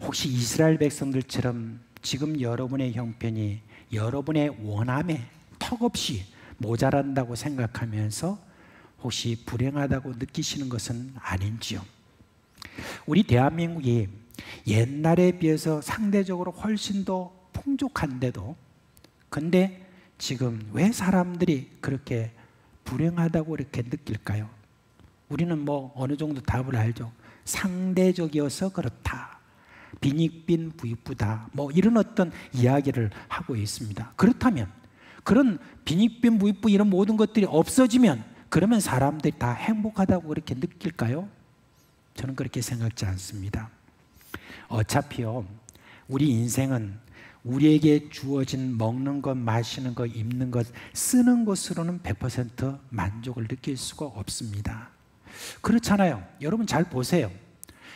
혹시 이스라엘 백성들처럼 지금 여러분의 형편이 여러분의 원함에 턱없이 모자란다고 생각하면서 혹시 불행하다고 느끼시는 것은 아닌지요? 우리 대한민국이 옛날에 비해서 상대적으로 훨씬 더 풍족한데도 근데 지금 왜 사람들이 그렇게 불행하다고 이렇게 느낄까요? 우리는 뭐 어느 정도 답을 알죠. 상대적이어서 그렇다. 빈익빈 부익부다. 뭐 이런 어떤 이야기를 하고 있습니다. 그렇다면 그런 빈익빈 부익부 이런 모든 것들이 없어지면 그러면 사람들이 다 행복하다고 그렇게 느낄까요? 저는 그렇게 생각지 않습니다. 어차피요 우리 인생은 우리에게 주어진 먹는 것, 마시는 것, 입는 것, 쓰는 것으로는 100% 만족을 느낄 수가 없습니다. 그렇잖아요. 여러분 잘 보세요.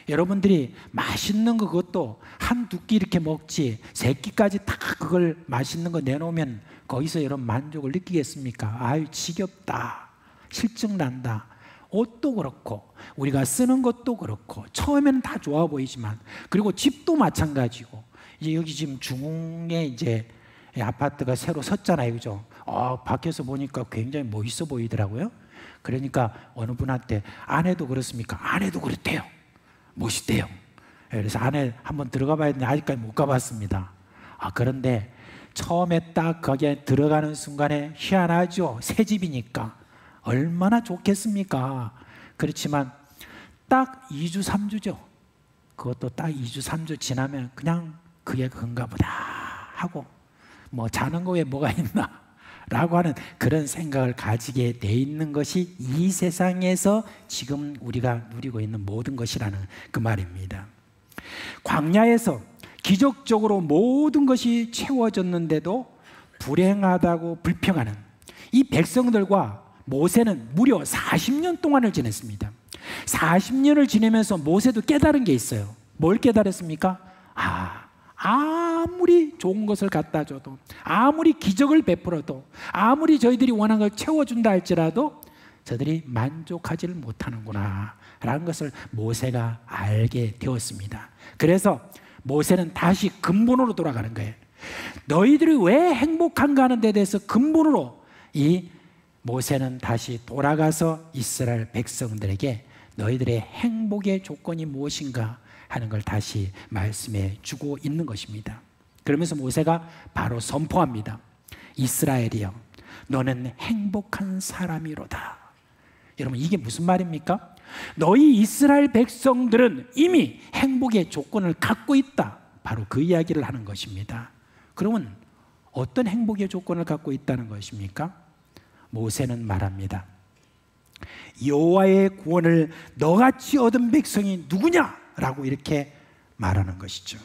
여러분들이 맛있는 거 그것도 한두 끼 이렇게 먹지 세 끼까지 다 그걸 맛있는 거 내놓으면 거기서 여러분 만족을 느끼겠습니까? 아유 지겹다, 실증난다. 옷도 그렇고 우리가 쓰는 것도 그렇고 처음에는 다 좋아 보이지만 그리고 집도 마찬가지고 이제 여기 지금 중흥에 이제 아파트가 새로 섰잖아요, 그죠? 밖에서 보니까 굉장히 멋있어 보이더라고요. 그러니까 어느 분한테 아내도 그렇습니까? 아내도 그렇대요. 멋있대요. 그래서 안에 한번 들어가 봐야 되는데 아직까지 못 가봤습니다. 그런데 처음에 딱 거기에 들어가는 순간에 희한하죠. 새 집이니까 얼마나 좋겠습니까? 그렇지만 딱 2주 3주죠. 그것도 딱 2주 3주 지나면 그냥 그게 그건가 보다 하고 뭐 자는 거에 뭐가 있나 라고 하는 그런 생각을 가지게 돼 있는 것이 이 세상에서 지금 우리가 누리고 있는 모든 것이라는 그 말입니다. 광야에서 기적적으로 모든 것이 채워졌는데도 불행하다고 불평하는 이 백성들과 모세는 무려 40년 동안을 지냈습니다. 40년을 지내면서 모세도 깨달은 게 있어요. 뭘 깨달았습니까? 아무리 좋은 것을 갖다 줘도 아무리 기적을 베풀어도 아무리 저희들이 원하는 걸 채워준다 할지라도 저들이 만족하지를 못하는구나 라는 것을 모세가 알게 되었습니다. 그래서 모세는 다시 근본으로 돌아가는 거예요. 너희들이 왜 행복한가 하는 데 대해서 근본으로 이 모세는 다시 돌아가서 이스라엘 백성들에게 너희들의 행복의 조건이 무엇인가 하는 걸 다시 말씀해 주고 있는 것입니다. 그러면서 모세가 바로 선포합니다. 이스라엘이여, 너는 행복한 사람이로다. 여러분 이게 무슨 말입니까? 너희 이스라엘 백성들은 이미 행복의 조건을 갖고 있다. 바로 그 이야기를 하는 것입니다. 그러면 어떤 행복의 조건을 갖고 있다는 것입니까? 모세는 말합니다. 여호와의 구원을 너같이 얻은 백성이 누구냐라고 이렇게 말하는 것이죠.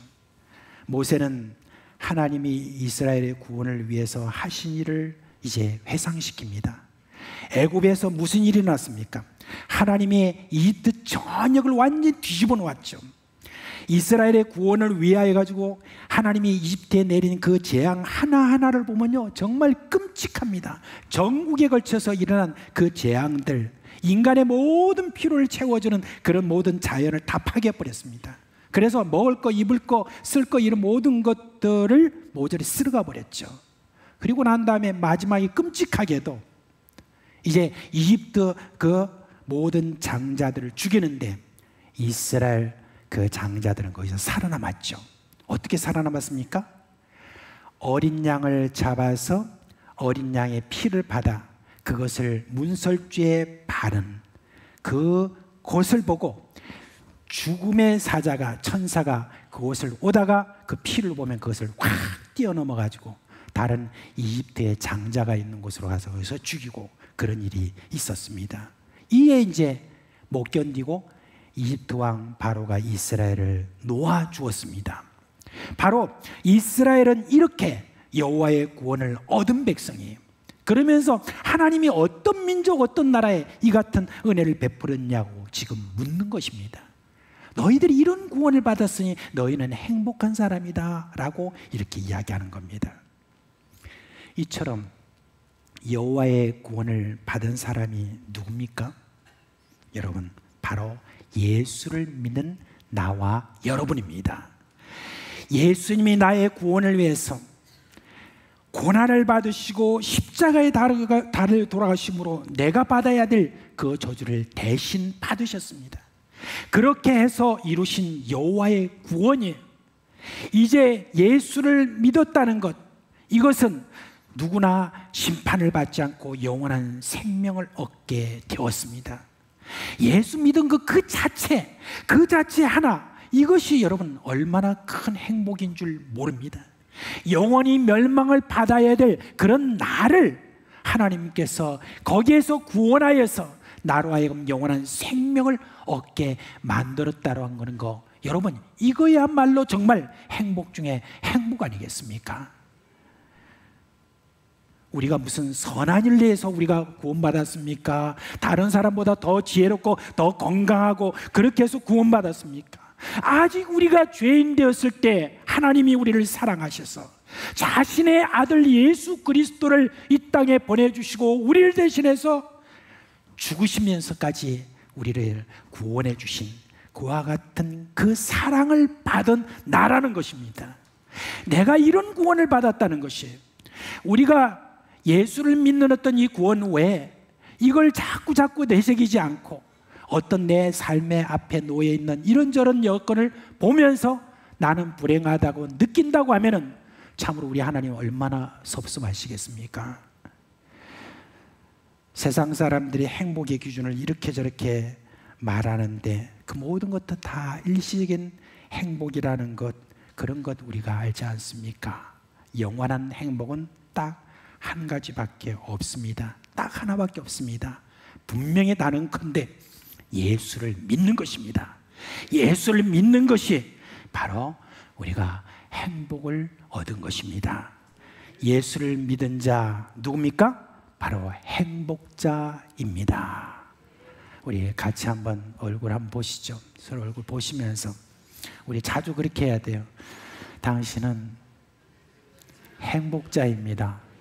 모세는 하나님이 이스라엘의 구원을 위해서 하신 일을 이제 회상시킵니다. 애굽에서 무슨 일이 났습니까? 하나님이 이집트 전역을 완전히 뒤집어 놓았죠. 이스라엘의 구원을 위하여 가지고 하나님이 이집트에 내린 그 재앙 하나하나를 보면요, 정말 끔찍합니다. 전국에 걸쳐서 일어난 그 재앙들, 인간의 모든 필요를 채워주는 그런 모든 자연을 다 파괴해버렸습니다. 그래서 먹을 거, 입을 거, 쓸 거, 이런 모든 것들을 모조리 쓸어가 버렸죠. 그리고 난 다음에 마지막에 끔찍하게도 이제 이집트 그 모든 장자들을 죽이는데 이스라엘 그 장자들은 거기서 살아남았죠. 어떻게 살아남았습니까? 어린 양을 잡아서 어린 양의 피를 받아 그것을 문설주에 바른 그것을 보고 죽음의 사자가, 천사가 그곳을 오다가 그 피를 보면 그것을 확 뛰어넘어 가지고 다른 이집트의 장자가 있는 곳으로 가서 거기서 죽이고 그런 일이 있었습니다. 이에 이제 못 견디고 이집트 왕 바로가 이스라엘을 놓아 주었습니다. 바로 이스라엘은 이렇게 여호와의 구원을 얻은 백성이에요. 그러면서 하나님이 어떤 민족, 어떤 나라에 이 같은 은혜를 베풀었냐고 지금 묻는 것입니다. 너희들이 이런 구원을 받았으니 너희는 행복한 사람이다 라고 이렇게 이야기하는 겁니다. 이처럼 여호와의 구원을 받은 사람이 누굽니까? 여러분, 바로 예수를 믿는 나와 여러분입니다. 예수님이 나의 구원을 위해서 고난을 받으시고 십자가에 달을 돌아가심으로 내가 받아야 될 그 저주를 대신 받으셨습니다. 그렇게 해서 이루신 여호와의 구원이에요. 이제 예수를 믿었다는 것, 이것은 누구나 심판을 받지 않고 영원한 생명을 얻게 되었습니다. 예수 믿은 그 자체 하나, 이것이 여러분 얼마나 큰 행복인 줄 모릅니다. 영원히 멸망을 받아야 될 그런 나를 하나님께서 거기에서 구원하여서 나로 하여금 영원한 생명을 얻게 만들었다고 하는 거, 여러분 이거야말로 정말 행복 중에 행복 아니겠습니까? 우리가 무슨 선한 일을 해서 우리가 구원받았습니까? 다른 사람보다 더 지혜롭고 더 건강하고 그렇게 해서 구원받았습니까? 아직 우리가 죄인 되었을 때 하나님이 우리를 사랑하셔서 자신의 아들 예수 그리스도를 이 땅에 보내주시고 우리를 대신해서 죽으시면서까지 우리를 구원해 주신 그와 같은 그 사랑을 받은 나라는 것입니다. 내가 이런 구원을 받았다는 것이에요. 우리가 예수를 믿는 어떤 이 구원 외에 이걸 자꾸 내새기지 않고 어떤 내 삶의 앞에 놓여 있는 이런저런 여건을 보면서 나는 불행하다고 느낀다고 하면은 참으로 우리 하나님 얼마나 섭섭하시겠습니까? 세상 사람들이 행복의 기준을 이렇게 저렇게 말하는데 그 모든 것도 다 일시적인 행복이라는 것, 그런 것 우리가 알지 않습니까? 영원한 행복은 딱 한 가지밖에 없습니다. 딱 하나밖에 없습니다. 분명히 나는 건데 예수를 믿는 것입니다. 예수를 믿는 것이 바로 우리가 행복을 얻은 것입니다. 예수를 믿은 자 누굽니까? 바로 행복자입니다. 우리 같이 한번 얼굴 한번 보시죠. 서로 얼굴 보시면서 우리 자주 그렇게 해야 돼요. 당신은 행복자입니다.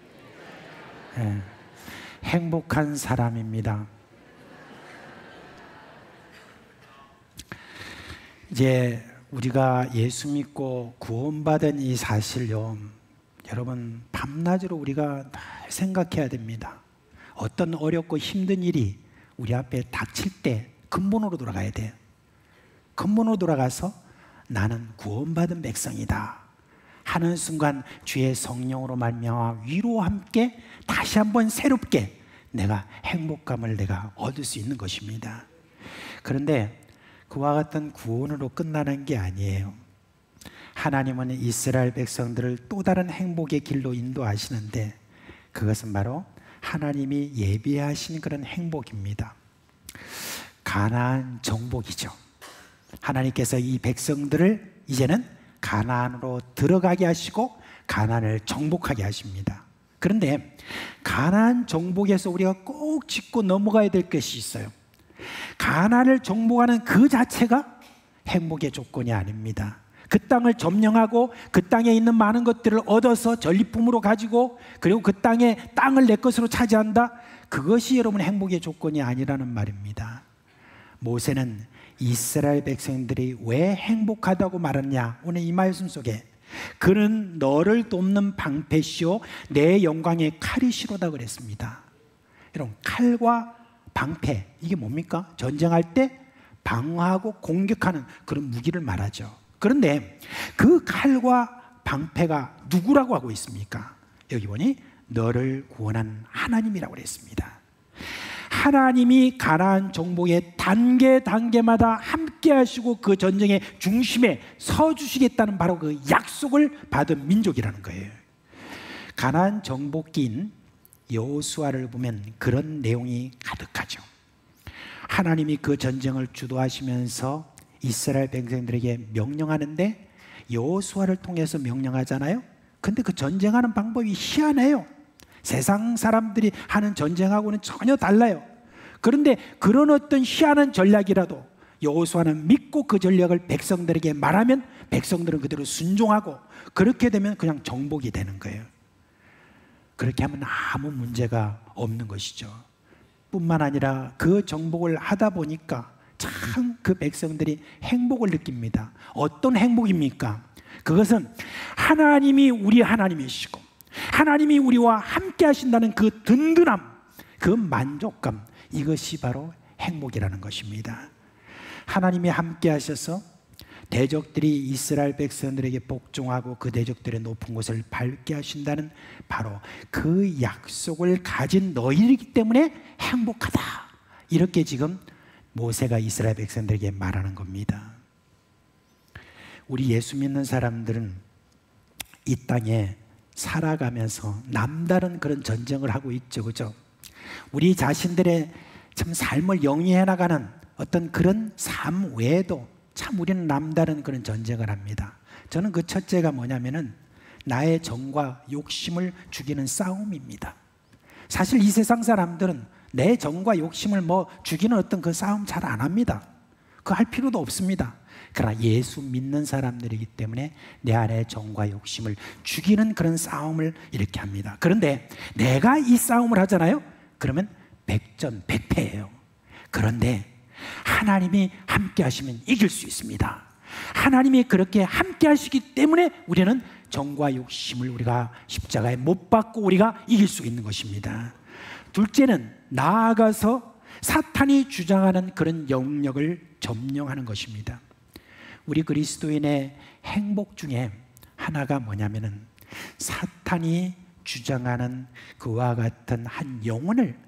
네. 행복한 사람입니다. 이제 우리가 예수 믿고 구원받은 이 사실요, 여러분 밤낮으로 우리가 늘 생각해야 됩니다. 어떤 어렵고 힘든 일이 우리 앞에 닥칠 때 근본으로 돌아가야 돼요. 근본으로 돌아가서 나는 구원받은 백성이다 하는 순간 주의 성령으로 말미암아 위로와 함께 다시 한번 새롭게 내가 행복감을 내가 얻을 수 있는 것입니다. 그런데 그와 같은 구원으로 끝나는 게 아니에요. 하나님은 이스라엘 백성들을 또 다른 행복의 길로 인도하시는데 그것은 바로 하나님이 예비하신 그런 행복입니다. 가나안 정복이죠. 하나님께서 이 백성들을 이제는 가나안으로 들어가게 하시고 가나안을 정복하게 하십니다. 그런데 가나안 정복에서 우리가 꼭 짚고 넘어가야 될 것이 있어요. 가나안을 정복하는 그 자체가 행복의 조건이 아닙니다. 그 땅을 점령하고 그 땅에 있는 많은 것들을 얻어서 전리품으로 가지고 그리고 그 땅을 내 것으로 차지한다. 그것이 여러분 행복의 조건이 아니라는 말입니다. 모세는 이스라엘 백성들이 왜 행복하다고 말하냐? 오늘 이 말씀 속에 그는 너를 돕는 방패시오 내 영광의 칼이시로다 그랬습니다. 여러분, 칼과 방패, 이게 뭡니까? 전쟁할 때 방어하고 공격하는 그런 무기를 말하죠. 그런데 그 칼과 방패가 누구라고 하고 있습니까? 여기 보니 너를 구원한 하나님이라고 그랬습니다. 하나님이 가나안 정복의 단계마다 함께 하시고 그 전쟁의 중심에 서주시겠다는 바로 그 약속을 받은 민족이라는 거예요. 가나안 정복기인 여호수아를 보면 그런 내용이 가득하죠. 하나님이 그 전쟁을 주도하시면서 이스라엘 백성들에게 명령하는데 여호수아를 통해서 명령하잖아요. 근데 그 전쟁하는 방법이 희한해요. 세상 사람들이 하는 전쟁하고는 전혀 달라요. 그런데 그런 어떤 희한한 전략이라도 여호수아는 믿고 그 전략을 백성들에게 말하면 백성들은 그대로 순종하고 그렇게 되면 그냥 정복이 되는 거예요. 그렇게 하면 아무 문제가 없는 것이죠. 뿐만 아니라 그 정복을 하다 보니까 참 그 백성들이 행복을 느낍니다. 어떤 행복입니까? 그것은 하나님이 우리 하나님이시고 하나님이 우리와 함께 하신다는 그 든든함, 그 만족감, 이것이 바로 행복이라는 것입니다. 하나님이 함께 하셔서 대적들이 이스라엘 백성들에게 복종하고 그 대적들의 높은 곳을 밟게 하신다는 바로 그 약속을 가진 너희이기 때문에 행복하다. 이렇게 지금 모세가 이스라엘 백성들에게 말하는 겁니다. 우리 예수 믿는 사람들은 이 땅에 살아가면서 남다른 그런 전쟁을 하고 있죠, 그죠? 우리 자신들의 참 삶을 영위해 나가는 어떤 그런 삶 외에도 참 우리는 남다른 그런 전쟁을 합니다. 저는 그 첫째가 뭐냐면은 나의 정과 욕심을 죽이는 싸움입니다. 사실 이 세상 사람들은 내 정과 욕심을 죽이는 어떤 그 싸움 잘 안 합니다. 그거 할 필요도 없습니다. 그러나 예수 믿는 사람들이기 때문에 내 안의 정과 욕심을 죽이는 그런 싸움을 이렇게 합니다. 그런데 내가 이 싸움을 하잖아요. 그러면 백전백패예요. 그런데 하나님이 함께 하시면 이길 수 있습니다. 하나님이 그렇게 함께 하시기 때문에 우리는 정과 욕심을 우리가 십자가에 못 박고 우리가 이길 수 있는 것입니다. 둘째는 나아가서 사탄이 주장하는 그런 영역을 점령하는 것입니다. 우리 그리스도인의 행복 중에 하나가 뭐냐면은 사탄이 주장하는 그와 같은 한 영혼을,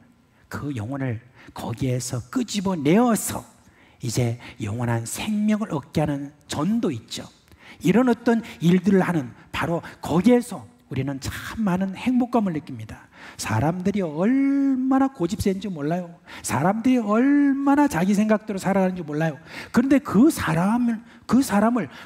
그 영혼을 거기에서 끄집어내어서 이제 영원한 생명을 얻게 하는 전도 있죠. 이런 어떤 일들을 하는 바로 거기에서 우리는 참 많은 행복감을 느낍니다. 사람들이 얼마나 고집센지 몰라요. 사람들이 얼마나 자기 생각대로 살아가는지 몰라요. 그런데 그 사람을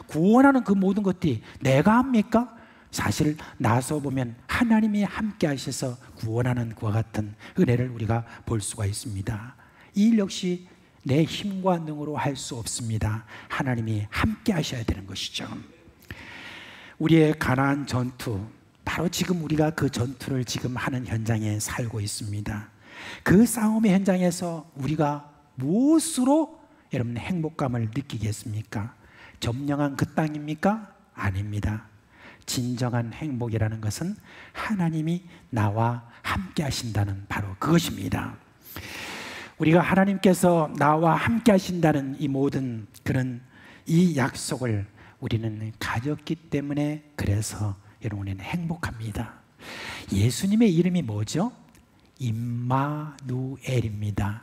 구원하는 그 모든 것들이 내가 합니까? 사실 나서 보면 하나님이 함께 하셔서 구원하는 그와 같은 은혜를 우리가 볼 수가 있습니다. 이 일 역시 내 힘과 능으로 할 수 없습니다. 하나님이 함께 하셔야 되는 것이죠. 우리의 가나안 전투, 바로 지금 우리가 그 전투를 지금 하는 현장에 살고 있습니다. 그 싸움의 현장에서 우리가 무엇으로 여러분 행복감을 느끼겠습니까? 점령한 그 땅입니까? 아닙니다. 진정한 행복이라는 것은 하나님이 나와 함께 하신다는 바로 그것입니다. 우리가 하나님께서 나와 함께 하신다는 이 모든 그런 이 약속을 우리는 가졌기 때문에 그래서 여러분은 행복합니다. 예수님의 이름이 뭐죠? 임마누엘입니다.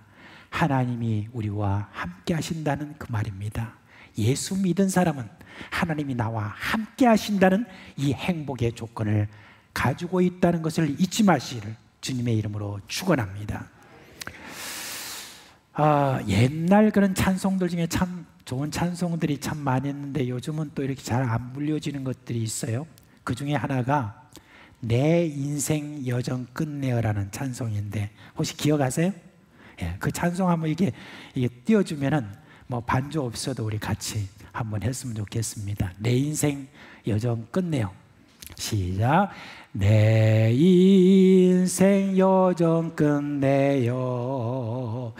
하나님이 우리와 함께 하신다는 그 말입니다. 예수 믿은 사람은 하나님이 나와 함께 하신다는 이 행복의 조건을 가지고 있다는 것을 잊지 마시기를 주님의 이름으로 축원합니다. 옛날 그런 찬송들 중에 참 좋은 찬송들이 참 많이 있는데 요즘은 또 이렇게 잘 안 불려지는 것들이 있어요. 그 중에 하나가 내 인생 여정 끝내어라는 찬송인데 혹시 기억하세요? 예, 그 찬송 한번 이게 띄워주면은 뭐 반주 없어도 우리 같이 한번 했으면 좋겠습니다. 내 인생 여정 끝내요. 시작. 내 인생 여정 끝내요.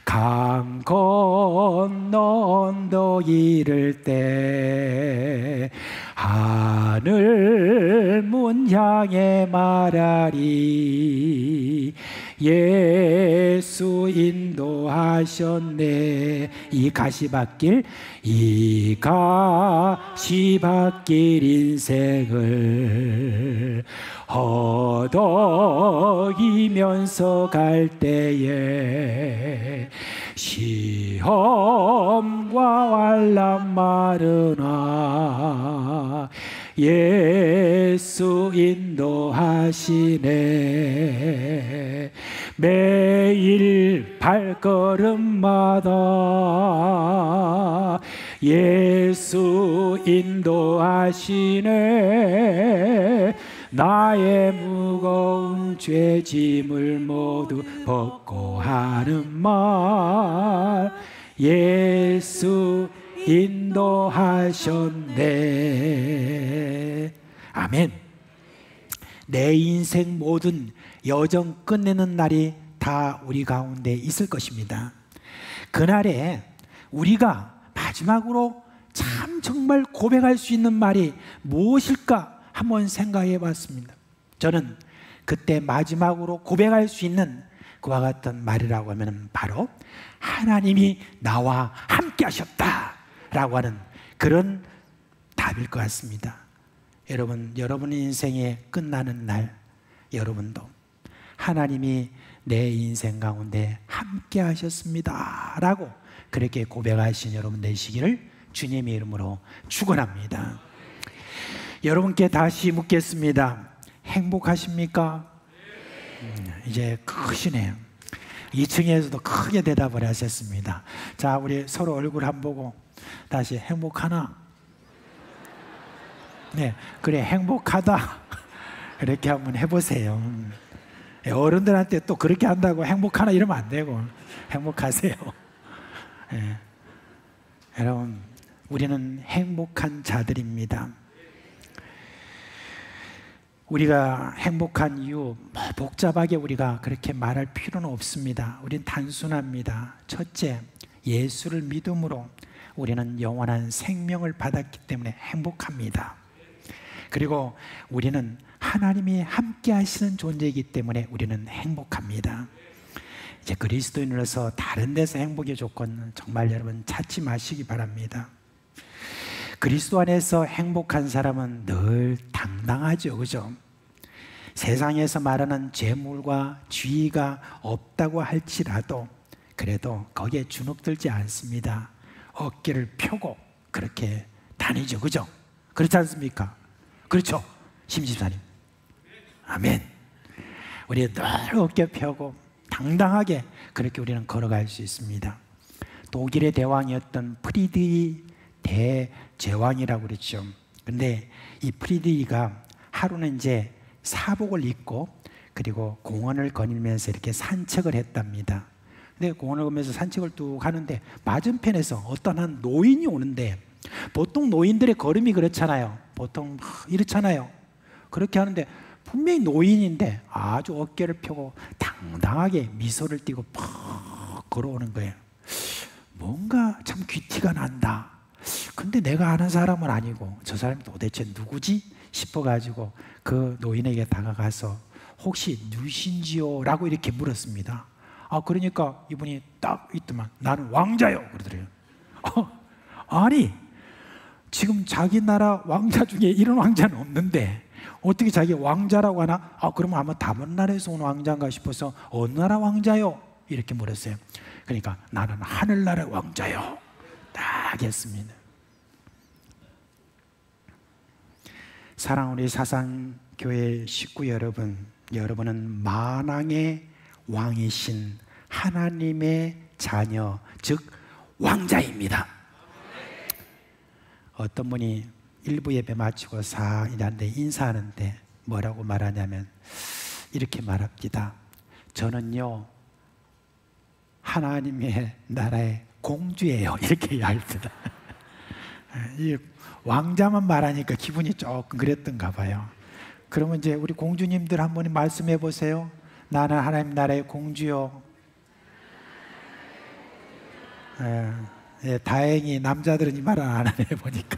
강 건너 언덕 이를 때 하늘 문 향해 말하리. 예수 인도하셨네. 이 가시밭길 인생을 허덕이면서 갈 때에 시험과 환난 마르나 예수 인도하시네. 매일 발걸음마다 예수 인도하시네. 나의 무거운 죄짐을 모두 벗고 하는 말 예수 인도하셨네. 아멘. 내 인생 모든 여정 끝내는 날이 다 우리 가운데 있을 것입니다. 그날에 우리가 마지막으로 참 정말 고백할 수 있는 말이 무엇일까 한번 생각해 봤습니다. 저는 그때 마지막으로 고백할 수 있는 그와 같은 말이라고 하면 바로 하나님이 나와 함께 하셨다 라고 하는 그런 답일 것 같습니다. 여러분의 인생의 끝나는 날 여러분도 하나님이 내 인생 가운데 함께 하셨습니다 라고 그렇게 고백하신 여러분 되시기를 주님의 이름으로 축원합니다. 여러분께 다시 묻겠습니다. 행복하십니까? 이제 크시네요. 2층에서도 크게 대답을 하셨습니다. 자, 우리 서로 얼굴 한번 보고 다시 행복하나? 네, 그래 행복하다 이렇게 한번 해보세요. 어른들한테 또 그렇게 한다고 행복하나 이러면 안 되고 행복하세요. 네. 여러분, 우리는 행복한 자들입니다. 우리가 행복한 이유 복잡하게 우리가 그렇게 말할 필요는 없습니다. 우리는 단순합니다. 첫째, 예수를 믿음으로 우리는 영원한 생명을 받았기 때문에 행복합니다. 그리고 우리는 하나님이 함께 하시는 존재이기 때문에 우리는 행복합니다. 이제 그리스도인으로서 다른 데서 행복의 조건은 정말 여러분 찾지 마시기 바랍니다. 그리스도 안에서 행복한 사람은 늘 당당하죠, 그죠? 세상에서 말하는 재물과 지위가 없다고 할지라도 그래도 거기에 주눅들지 않습니다. 어깨를 펴고 그렇게 다니죠, 그죠? 그렇지 않습니까? 그렇죠, 심집사님. 아멘. 우리 늘 어깨 펴고 당당하게 그렇게 우리는 걸어갈 수 있습니다. 독일의 대왕이었던 프리드리 대제왕이라고 그랬죠. 근데 이 프리드리가 하루는 이제 사복을 입고 그리고 공원을 거닐면서 이렇게 산책을 했답니다. 근데 공원을 거니면서 산책을 뚝 하는데 맞은편에서 어떤 한 노인이 오는데 보통 노인들의 걸음이 그렇잖아요. 보통 이렇잖아요. 그렇게 하는데 분명히 노인인데 아주 어깨를 펴고 당당하게 미소를 띠고 퍽 걸어오는 거예요. 뭔가 참 귀티가 난다. 근데 내가 아는 사람은 아니고 저 사람이 도대체 누구지 싶어가지고 그 노인에게 다가가서 혹시 누신지요? 라고 이렇게 물었습니다. 그러니까 이분이 딱 있더만 나는 왕자요 그러더래요. 아니 지금 자기 나라 왕자 중에 이런 왕자는 없는데 어떻게 자기 왕자라고 하나? 그러면 아마 다른 나라에서 온 왕자인가 싶어서 어느 나라 왕자요? 이렇게 물었어요. 그러니까 나는 하늘나라의 왕자요. 딱 했습니다. 사랑하는 우리 사상교회 식구 여러분, 여러분은 만왕의 왕이신 하나님의 자녀, 즉 왕자입니다. 어떤 분이 일부 예배 마치고 사인한테 인사하는데 뭐라고 말하냐면 이렇게 말합니다. 저는요 하나님의 나라의 공주예요. 이렇게 이야기합니다. 이 왕자만 말하니까 기분이 조금 그랬던가 봐요. 그러면 이제 우리 공주님들 한번 말씀해 보세요. 나는 하나님 나라의 공주요. 다행히 남자들은 이 말을 안 하네 보니까.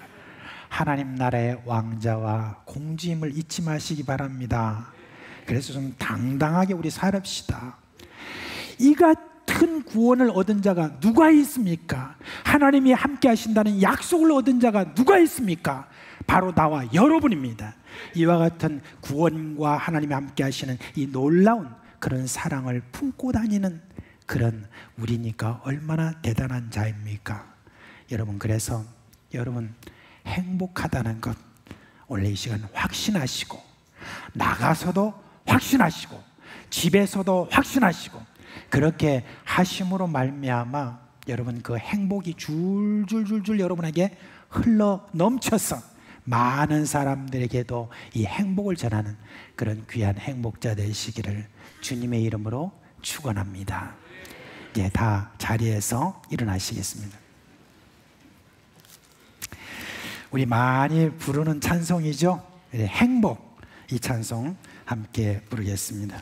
하나님 나라의 왕자와 공주임을 잊지 마시기 바랍니다. 그래서 좀 당당하게 우리 살읍시다. 이 같은 구원을 얻은 자가 누가 있습니까? 하나님이 함께 하신다는 약속을 얻은 자가 누가 있습니까? 바로 나와 여러분입니다. 이와 같은 구원과 하나님이 함께 하시는 이 놀라운 그런 사랑을 품고 다니는 그런 우리니까 얼마나 대단한 자입니까? 여러분, 그래서 여러분 행복하다는 것 원래 이 시간 확신하시고, 나가서도 확신하시고, 집에서도 확신하시고, 그렇게 하심으로 말미암아 여러분 그 행복이 줄줄줄줄 여러분에게 흘러 넘쳐서 많은 사람들에게도 이 행복을 전하는 그런 귀한 행복자 되시기를 주님의 이름으로 축원합니다. 예, 다 자리에서 일어나시겠습니다. 우리 많이 부르는 찬송이죠. 행복, 이 찬송 함께 부르겠습니다.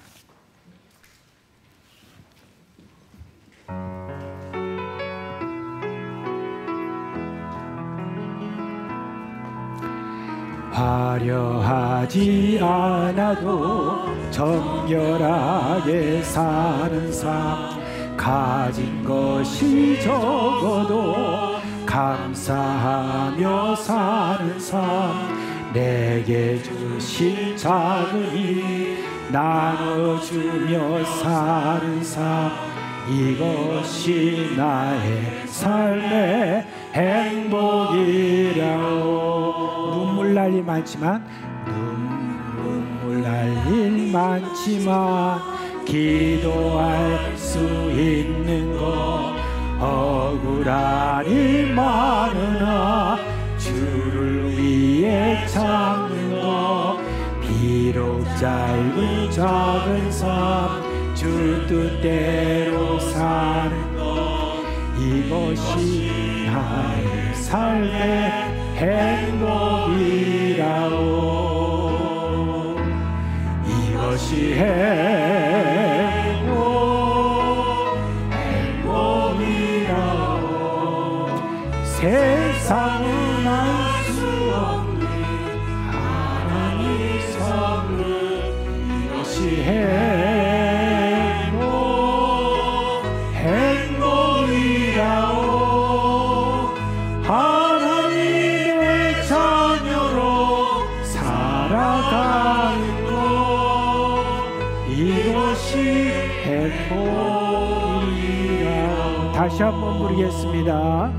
화려하지 않아도 정결하게 사는 삶, 가진 것이 적어도 감사하며 사는 삶, 내게 주신 작은 일 나눠주며 사는 삶, 이것이 나의 삶의 행복이라오. 눈물 날 일 많지만, 눈물 날 일 많지만 기도할 수 있는 것, 억울한 일 많으나 주를 위해 참는 것, 비록 짧은 작은 삶 주 뜻대로 사는 것, 이것이 나의 삶의 행복이라오. 이것이 행복이라오. 세상은 알 수 없는 하나님 선물, 이것이 행복이라오. 하나님의 자녀로 살아가는 것, 이것이 행복이라오. 다시 한번 부르겠습니다.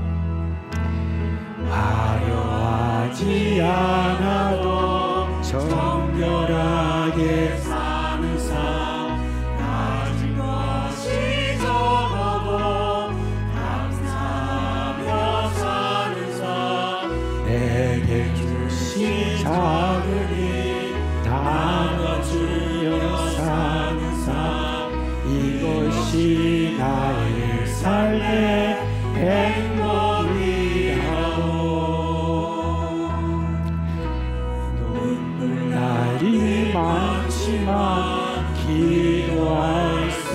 화려하지 않아도 정결하게 사는 삶, 가진 것이 적어도 감사하며 사는 삶, 내게 주신 작은 일 나눠주며 사는 삶, 이것이 나의 삶의 행복이라오. 눈물 날이 많지만 기도할 수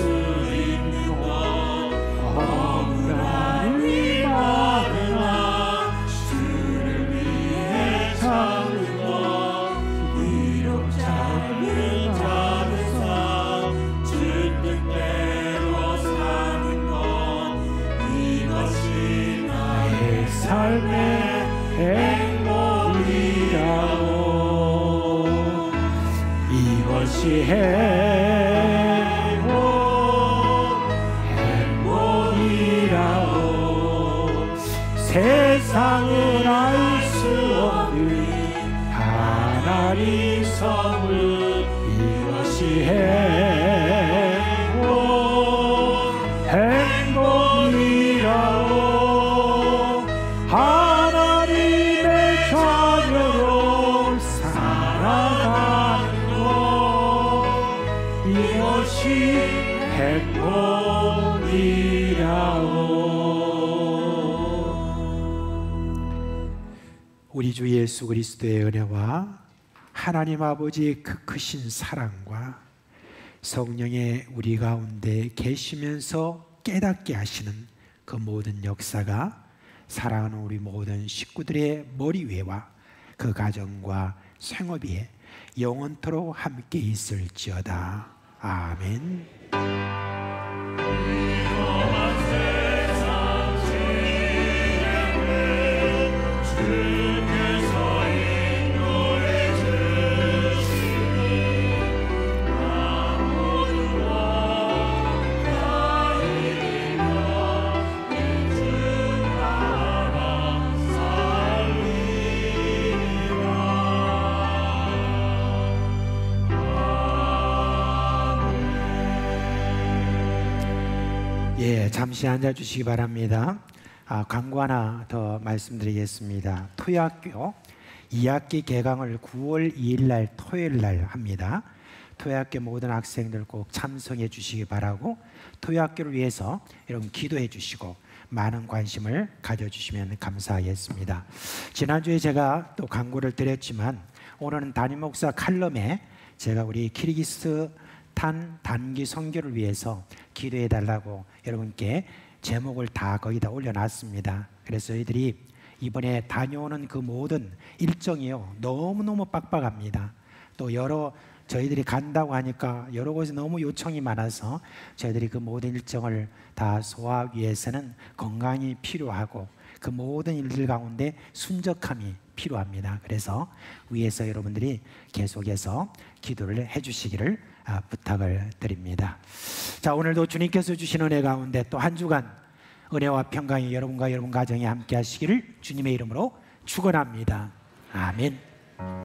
있는 것, 억울한 일 많으나 주를 위해 참는 것, 비록 짧은 삶 주 뜻대로 사는 것, 이것이 나의 삶의 행복이라오. 이것이 행복이라오. 세상은 알 수 없는 하나님 선물, 이것이 행복이라오. 하나님의 자녀로 살아가는 것, 이것이 행복이라오. 우리 주 예수 그리스도의 은혜와 하나님 아버지의 그 크신 사랑과 성령의 우리 가운데 계시면서 깨닫게 하시는 그 모든 역사가 사랑하는 우리 모든 식구들의 머리 위에와 그 가정과 생업 위에 영원토록 함께 있을지어다. 아멘. 잠시 앉아주시기 바랍니다. 광고 하나 더 말씀드리겠습니다. 토요학교 2학기 개강을 9월 2일 날 토요일 날 합니다. 토요학교 모든 학생들 꼭 참석해 주시기 바라고, 토요학교를 위해서 여러분 기도해 주시고 많은 관심을 가져주시면 감사하겠습니다. 지난주에 제가 또 광고를 드렸지만 오늘은 담임 목사 칼럼에 제가 우리 키르기스탄 단기 선교를 위해서 기도해 달라고 여러분께 제목을 다 거기다 올려놨습니다. 그래서 저희들이 이번에 다녀오는 그 모든 일정이요 너무너무 빡빡합니다. 또 저희들이 간다고 하니까 여러 곳에 너무 요청이 많아서 저희들이 그 모든 일정을 다 소화하기 위해서는 건강이 필요하고 그 모든 일들 가운데 순적함이 필요합니다. 그래서 위에서 여러분들이 계속해서 기도를 해주시기를 부탁을 드립니다. 자, 오늘도 주님께서 주신 은혜 가운데 또 한 주간 은혜와 평강이 여러분과 여러분 가정에 함께 하시기를 주님의 이름으로 축원합니다. 아멘.